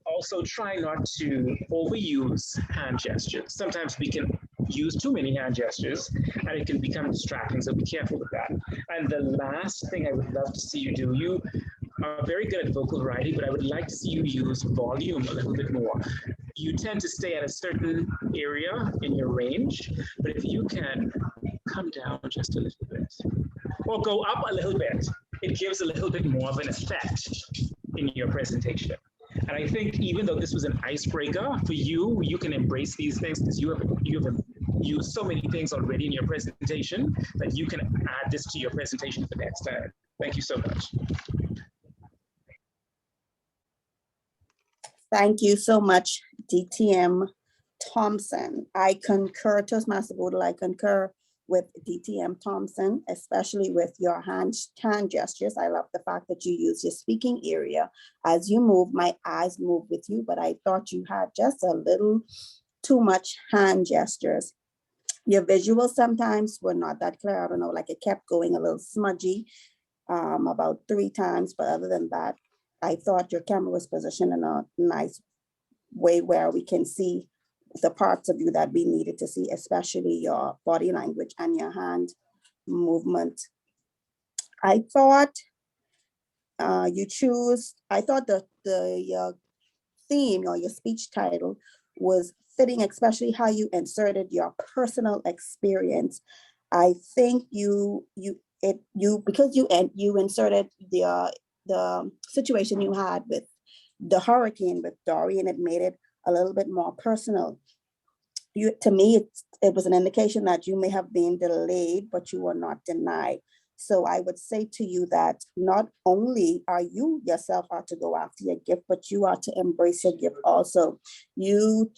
Also, try not to overuse hand gestures. Sometimes we can use too many hand gestures and it can become distracting, so be careful with that. And the last thing I would love to see you do, are very good at vocal variety, but I would like to see you use volume a little bit more. You tend to stay at a certain area in your range, but if you can come down just a little bit or go up a little bit, it gives a little bit more of an effect in your presentation. And I think even though this was an icebreaker for you, you can embrace these things because you have used so many things already in your presentation that you can add this to your presentation for next time. Thank you so much. Thank you so much, DTM Thompson. I concur, Toastmaster Boodle, I concur with DTM Thompson, especially with your hand gestures. I love the fact that you use your speaking area. As you move, my eyes move with you, but I thought you had just a little too much hand gestures. Your visuals sometimes were not that clear. I don't know, like it kept going a little smudgy about 3 times, but other than that, I thought your camera was positioned in a nice way where we can see the parts of you that we needed to see, especially your body language and your hand movement. I thought I thought your theme or your speech title was fitting, especially how you inserted your personal experience. I think because you inserted the situation you had with the hurricane with Dorian, it made it a little bit more personal. To me, it was an indication that you may have been delayed, but you were not denied. So I would say to you that not only are you yourself are to go after your gift, but you are to embrace your gift also. You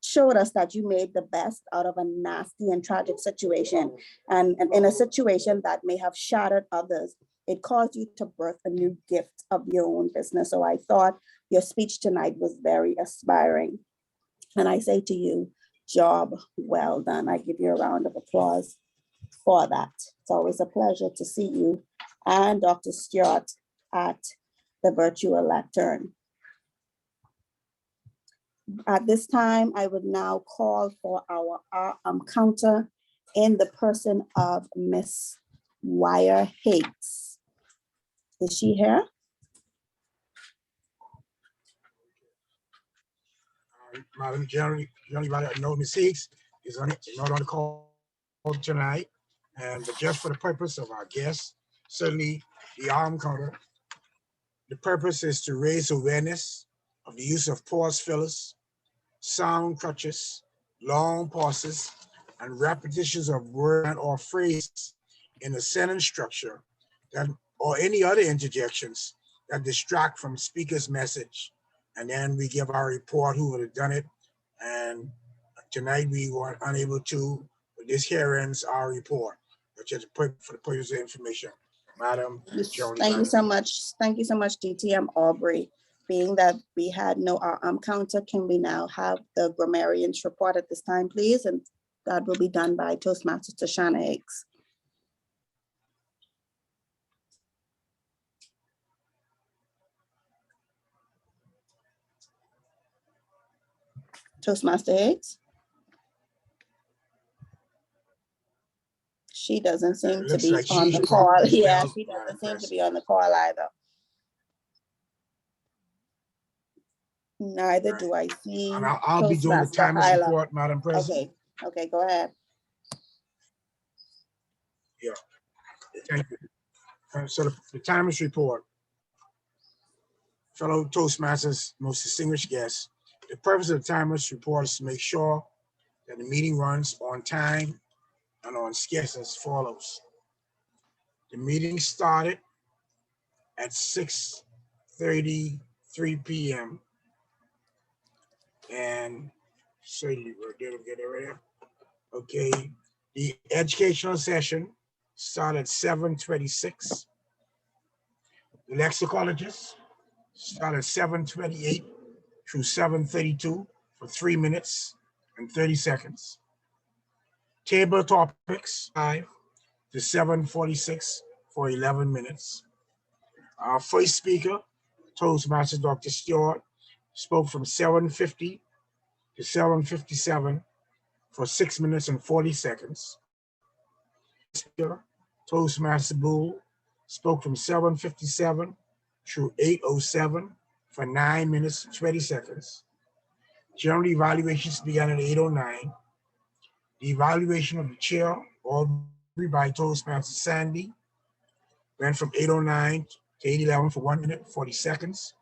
showed us that you made the best out of a nasty and tragic situation. And in a situation that may have shattered others, it caused you to birth a new gift of your own business. So I thought your speech tonight was very aspiring. And I say to you, job well done. I give you a round of applause for that. It's always a pleasure to see you and Dr. Stewart at the virtual lectern. At this time, I would now call for our counter in the person of Miss Wire Hicks. Is she here? Madam General, no, Ms. Hicks is not on the call tonight. But just for the purpose of our guests, certainly the arm counter, the purpose is to raise awareness of the use of pause fillers, sound crutches, long pauses, and repetitions of word or phrase in a sentence structure or any other interjections that distract from speaker's message. And then we give our report who would have done it. And tonight we were unable to, but this here ends our report, which is for the purpose of information. Madam Joni. Thank you so much. Thank you so much, DTM Aubrey. Being that we had no counter, can we now have the grammarian's report at this time, please? And that will be done by Toastmaster Tashana Hicks. Toastmaster Hicks? She doesn't seem to be on the call. Yeah, she doesn't seem to be on the call either. Neither do I see. I'll be doing the timer's report, Madam President. Okay, go ahead. Yeah, thank you. So the timer's report. Fellow Toastmasters, most distinguished guests, the purpose of the timer's report is to make sure that the meeting runs on time and on schedule as follows. The meeting started at 6:33 p.m. and so you get it right. Okay, the educational session started at 7:26. The lexicologists started at 7:28 through 7:32 for 3 minutes and 30 seconds. Table topics 5 to 7:46 for 11 minutes. Our first speaker, Toastmaster Dr. Stewart, spoke from 7:50 to 7:57 for 6 minutes and 40 seconds. Speaker, Toastmaster Bull, spoke from 7:57 through 8:07 for 9 minutes, 20 seconds. General evaluations began at 8:09. The evaluation of the chair, all by Toastmaster Sandy, ran from 8:09 to 8:11 for 1 minute, 40 seconds.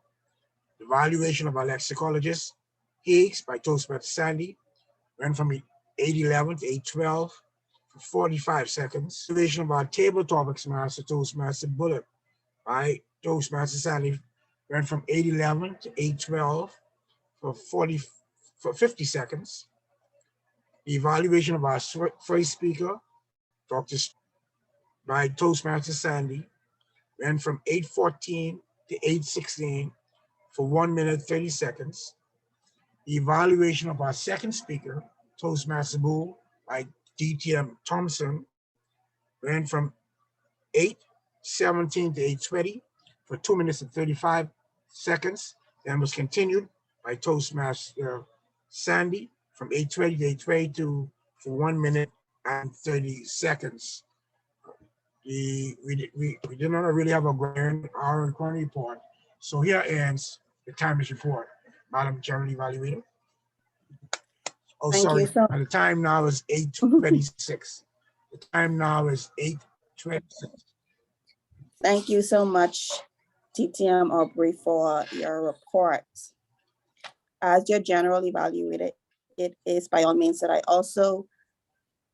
The evaluation of our lexicologist, Higgs, by Toastmaster Sandy, ran from 8:11 to 8:12 for 45 seconds. The evaluation of our table topics master, Toastmaster Bullet, by Toastmaster Sandy, ran from 8:11 to 8:12 for 50 seconds. The evaluation of our first speaker, Dr. by Toastmaster Sandy, ran from 8:14 to 8:16 for 1 minute, 30 seconds. The evaluation of our second speaker, Toastmaster Bull, by DTM Thompson, ran from 8:17 to 8:20 for 2 minutes and 35 seconds. Then was continued by Toastmaster Sandy from 8:20 to 8:22 for 1 minute and 30 seconds. We did not really have a grand hour and corner report. So here ends the timers report, Madam General Evaluator. Oh, Thank sorry. you so The time now is 8:26. The time now is 8:26. Thank you so much, TTM Aubrey, for your report. As your general evaluator, it is by all means that I also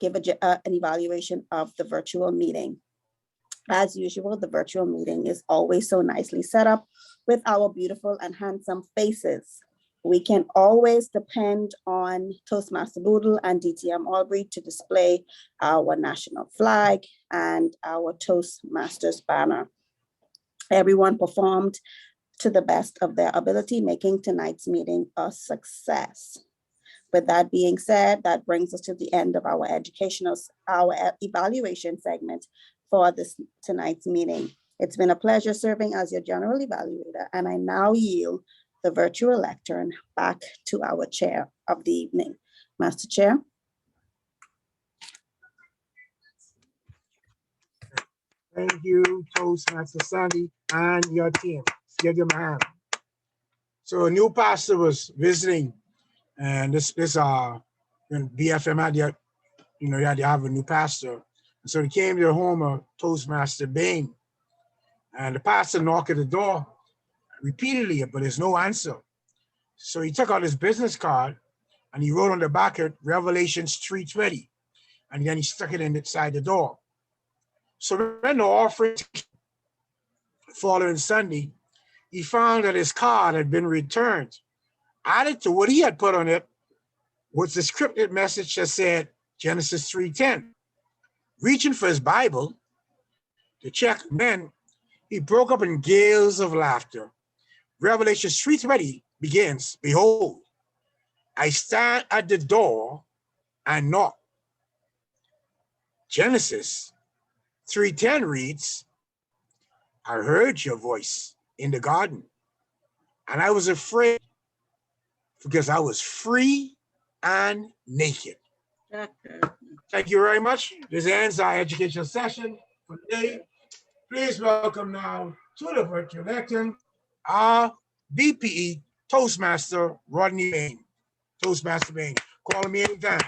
give an evaluation of the virtual meeting. As usual, the virtual meeting is always so nicely set up with our beautiful and handsome faces. We can always depend on Toastmaster Boodle and DTM Aubrey to display our national flag and our Toastmasters banner. Everyone performed to the best of their ability, making tonight's meeting a success. With that being said, that brings us to the end of our evaluation segment for tonight's meeting. It's been a pleasure serving as your general evaluator, and I now yield the virtual lectern back to our chair of the evening. Master Chair. Thank you, Toastmaster Sandy and your team. Give them a hand. So a new pastor was visiting, and when BFM had their, they had to have a new pastor. And so they came to their home of Toastmaster Bain. And the pastor knocked at the door repeatedly, but there's no answer. So he took out his business card and he wrote on the back of Revelations 3:20. And then he stuck it inside the door. So when the offering following Sunday, he found that his card had been returned. Added to what he had put on it was the scripted message that said Genesis 3:10. Reaching for his Bible to check, then he broke up in gales of laughter. Revelation 3:20 begins, "Behold, I stand at the door and knock." Genesis 3:10 reads, "I heard your voice in the garden, and I was afraid because I was free and naked." Thank you very much. This ends our educational session for today. Please welcome now to the virtual lectern our BPE Toastmaster Rodney Bain. Toastmaster Bain, call me anytime.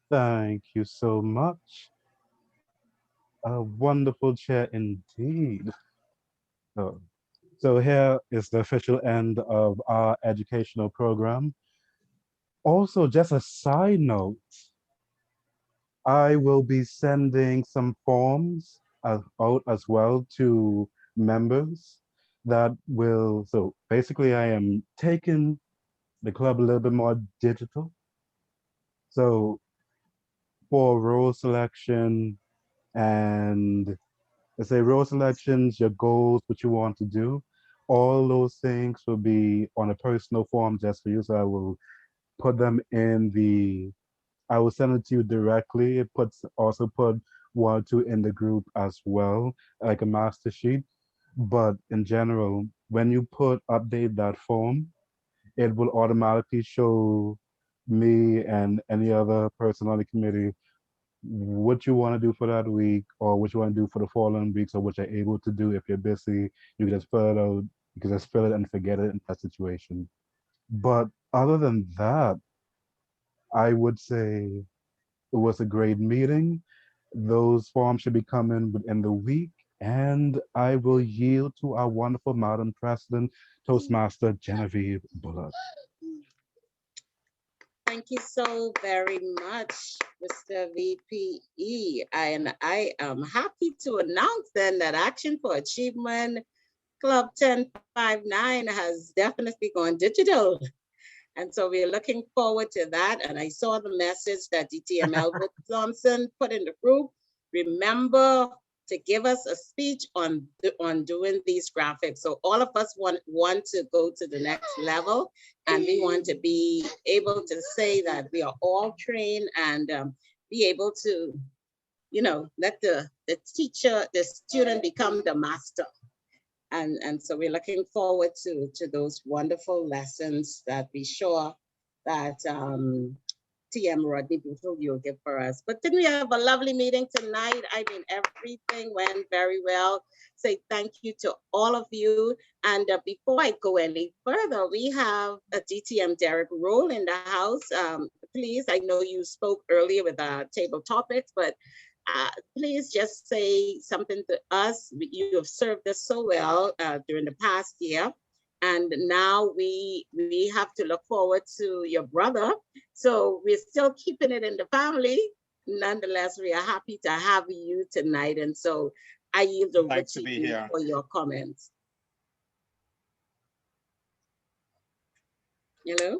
Thank you so much. A wonderful chair indeed. So here is the official end of our educational program. Also, just a side note, I will be sending some forms out as well to members that will, so basically I am taking the club a little bit more digital. So for role selection and let's say role selections, your goals, what you want to do, all those things will be on a personal form just for you. So I will put them I will send it to you directly. It also put one or two in the group as well, like a master sheet. But in general, when you update that form, it will automatically show me and any other person on the committee what you want to do for that week, or what you want to do for the following weeks, or what you're able to do. If you're busy, you can just fill it out. You can just fill it and forget it in that situation. But other than that, I would say it was a great meeting. Those forms should be coming within the week, and I will yield to our wonderful Madam President, Toastmaster Genevieve Bullard. Thank you so very much, Mr. VPE. And I am happy to announce then that Action for Achievement Club 1059 has definitely gone digital. And so we're looking forward to that. And I saw the message that DTM Albert Thompson put in the group. Remember to give us a speech on doing these graphics. So all of us want to go to the next level, and we want to be able to say that we are all trained and be able to, let the teacher, the student become the master. And so we're looking forward to those wonderful lessons that we sure that TM Rodney Bootle will give for us. But then we have a lovely meeting tonight. I mean, everything went very well. Say thank you to all of you. And before I go any further, we have a DTM Derek Roll in the house. Please, I know you spoke earlier with our table topics, but please just say something to us. You have served us so well during the past year. And now we have to look forward to your brother. So we're still keeping it in the family. Nonetheless, we are happy to have you tonight. And so I yield over to you for your comments. Hello?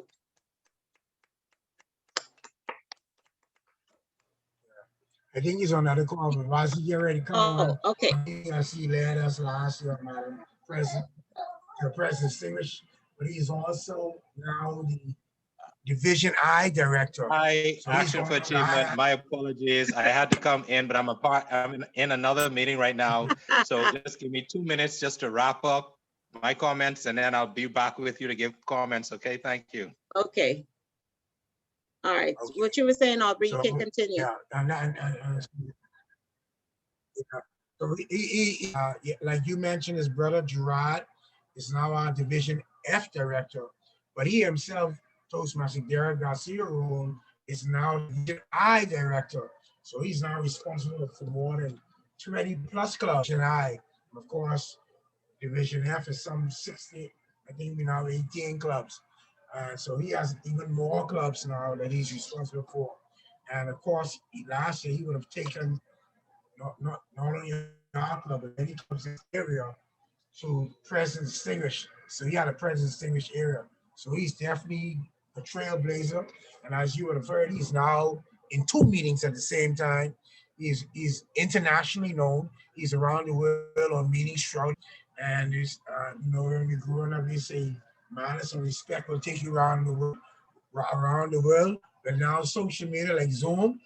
I think he's on another call, but while he get ready to come on, okay. Yes, he led us last year, Madam President, the President distinguished, but he's also now the Division I Director. Action for Achievement. My apologies. I had to come in, but I'm in another meeting right now. So just give me 2 minutes just to wrap up my comments, and then I'll be back with you to give comments. Okay, thank you. Okay. All right. Okay. What you were saying, Aubrey, you can continue. Like you mentioned, his brother Gerard is now our Division F Director, but he himself, Toastmaster Derek Garcia Roon, is now Division I Director. So he's now responsible for more than 20 plus clubs. And of course, Division F is some 60, I think we now 18 clubs. So he has even more clubs now that he's responsible for. And of course, last year he would have taken not only our club, but many clubs in the area to President Distinguished. So he had a President Distinguished area. So he's definitely a trailblazer. And as you would have heard, he's now in 2 meetings at the same time. He's internationally known. He's around the world on meetings throughout. And there's, when we growing up, we say, manners and respect will take you around the world. But now social media like Zoom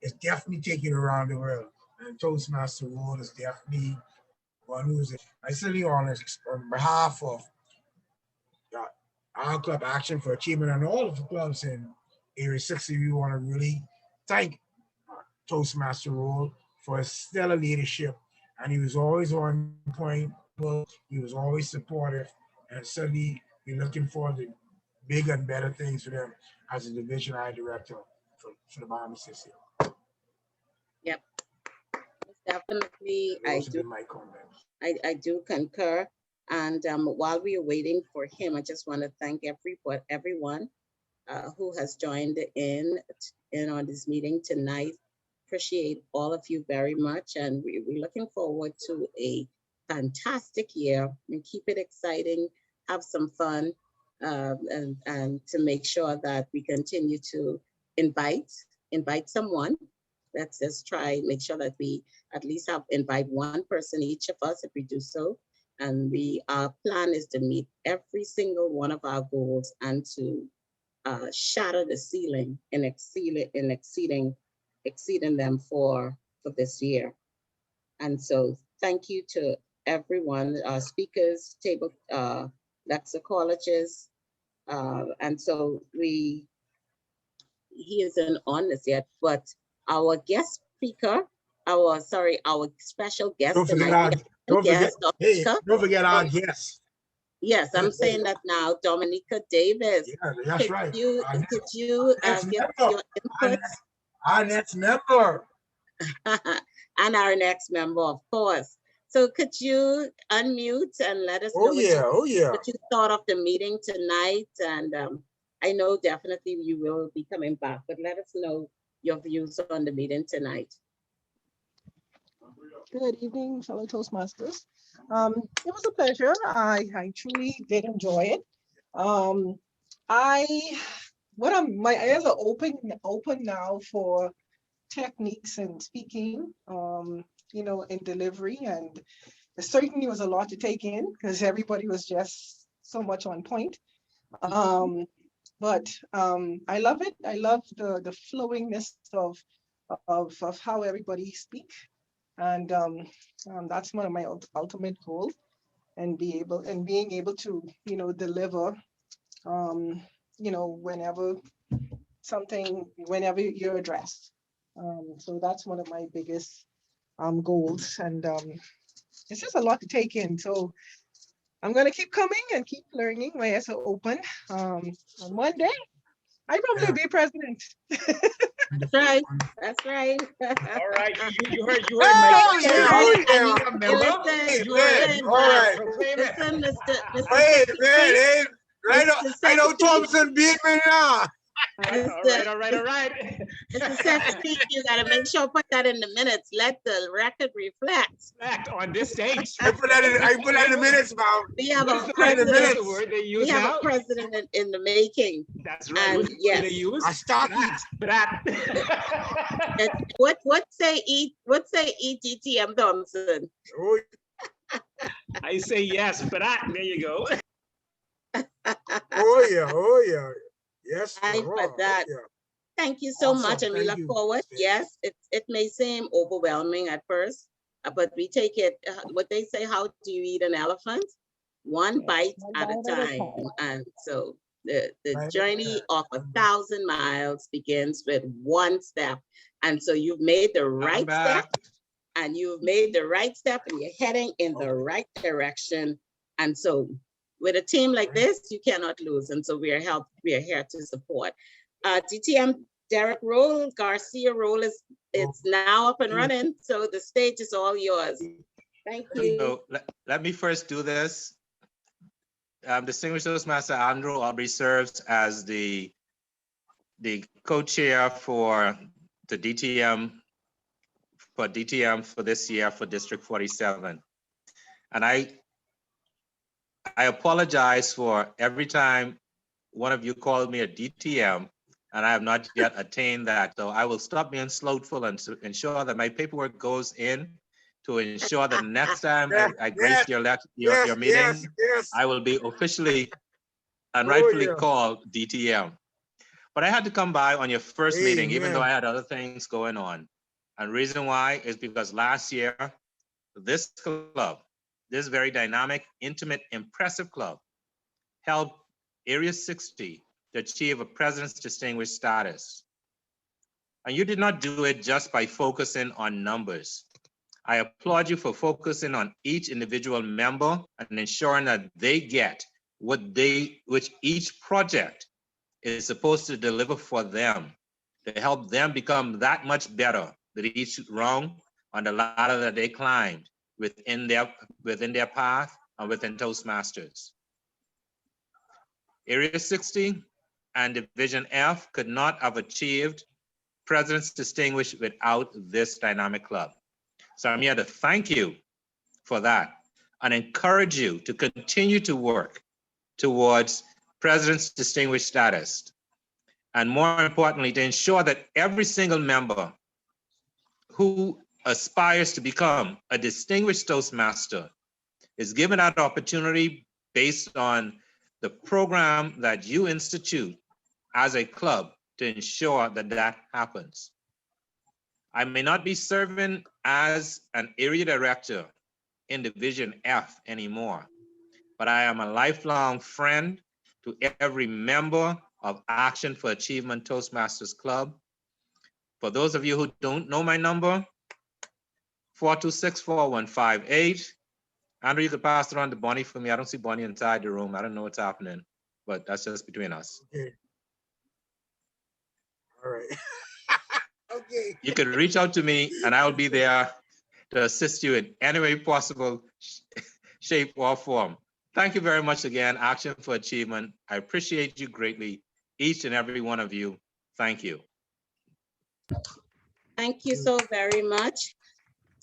is definitely taking you around the world. And Toastmaster World is definitely one who's, I say on behalf of our club Action for Achievement and all of the clubs in Area 60, we want to really thank Toastmaster World for his stellar leadership. And he was always on point. He was always supportive, and certainly we're looking forward to bigger and better things for them as a Division I Director for the Bahama system. Yep, definitely. I do concur. And while we are waiting for him, I just want to thank everyone who has joined in on this meeting tonight. Appreciate all of you very much, and we're looking forward to a fantastic year, and keep it exciting, have some fun, and to make sure that we continue to invite someone. Let's just try make sure that we at least invite one person, each of us, if we do so. And our plan is to meet every single one of our goals and to shatter the ceiling and exceeding them for this year. And so thank you to everyone, speakers, table lexicologists. And so he isn't on this yet, but our guest speaker, our special guest Don't forget tonight. our, don't forget, Guest, hey, Dominica. don't forget our guests. Yes, I'm saying that now, Dominica Davis. Yeah, that's right. Could you Next give member. your input? Our next member. And our next member, of course. So could you unmute and let us know what you thought of the meeting tonight? And I know definitely you will be coming back, but let us know your views on the meeting tonight. Good evening, fellow Toastmasters. It was a pleasure. I truly did enjoy it. My ears are open now for techniques and speaking, in delivery, and it certainly was a lot to take in because everybody was just so much on point. But I love it. I love the flowingness of how everybody speak, and that's one of my ultimate goals, and being able to deliver, whenever you're addressed. So that's one of my biggest goals, and it's just a lot to take in. So I'm gonna keep coming and keep learning. My eyes are open. And one day I probably will be president. That's right. That's right. All right, you heard my member. You heard it. All right. Listen, Mr. Hey, I know Thompson beat me now. All right. Mr. Secretary, you gotta make sure put that in the minutes. Let the record reflect. On this stage. I put that in the minutes, Mom. We have a president in the making. That's right. And yes, I stopped that. What say ETTM Thompson? I say yes, but there you go. Oh yeah. Yes, for that. Yeah. Thank you so much, and we look forward. Yes, it may seem overwhelming at first, but we take it. What they say, how do you eat an elephant? One bite at a time. And so the journey of 1,000 miles begins with one step. And so you've made the right step, and you've made the right step, and you're heading in the right direction. And so with a team like this, you cannot lose. And so we are here to support. DTM Derek Garcia role it's now up and running. So the stage is all yours. Thank you. So let me first do this. Distinguished Toastmaster Andrew Aubrey serves as the co-chair for the DTM for this year for District 47. And I apologize for every time one of you called me a DTM, and I have not yet attained that. So I will stop being slothful and ensure that my paperwork goes in to ensure that next time I grace your meeting, I will be officially and rightfully called DTM. But I had to come by on your first meeting, even though I had other things going on. And the reason why is because last year, this club, this very dynamic, intimate, impressive club, helped Area 60 to achieve a President's Distinguished status. And you did not do it just by focusing on numbers. I applaud you for focusing on each individual member and ensuring that they get which each project is supposed to deliver for them, to help them become that much better with each rung on the ladder that they climbed within their path and within Toastmasters. Area 60 and Division F could not have achieved President's Distinguished without this dynamic club. So I'm here to thank you for that and encourage you to continue to work towards President's Distinguished status. And more importantly, to ensure that every single member who aspires to become a distinguished Toastmaster is given that opportunity based on the program that you institute as a club to ensure that that happens. I may not be serving as an area director in Division F anymore, but I am a lifelong friend to every member of Action for Achievement Toastmasters Club, For those of you who don't know my number, 426-4158. Andrew, you could pass it on to Bonnie for me. I don't see Bonnie inside the room. I don't know what's happening, but that's just between us. Okay. All right. Okay. You could reach out to me and I will be there to assist you in any way possible, shape or form. Thank you very much again, Action for Achievement. I appreciate you greatly, each and every one of you. Thank you. Thank you so very much.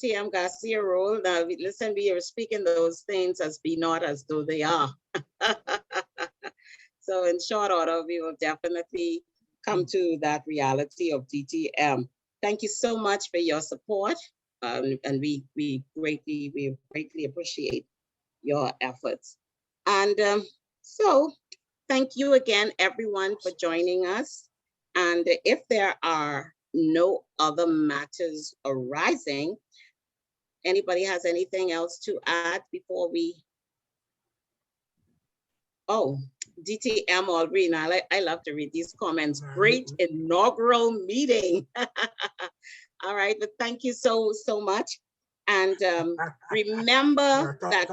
TM Garcia role. Now, listen, we are speaking those things as be not as though they are. So in short order, we will definitely come to that reality of DTM. Thank you so much for your support. And we greatly appreciate your efforts. And so thank you again, everyone, for joining us. And if there are no other matters arising, anybody has anything else to add before we? Oh, DTM already. Now, I love to read these comments. Great inaugural meeting. All right, but thank you so much. And remember that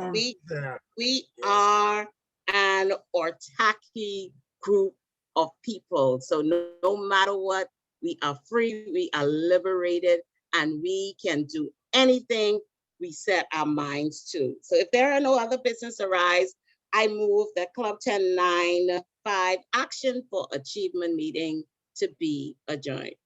we are an Ortaki group of people. So no matter what, we are free, we are liberated, and we can do anything we set our minds to. So if there are no other business arise, I move that Club 1095 Action for Achievement meeting to be adjourned.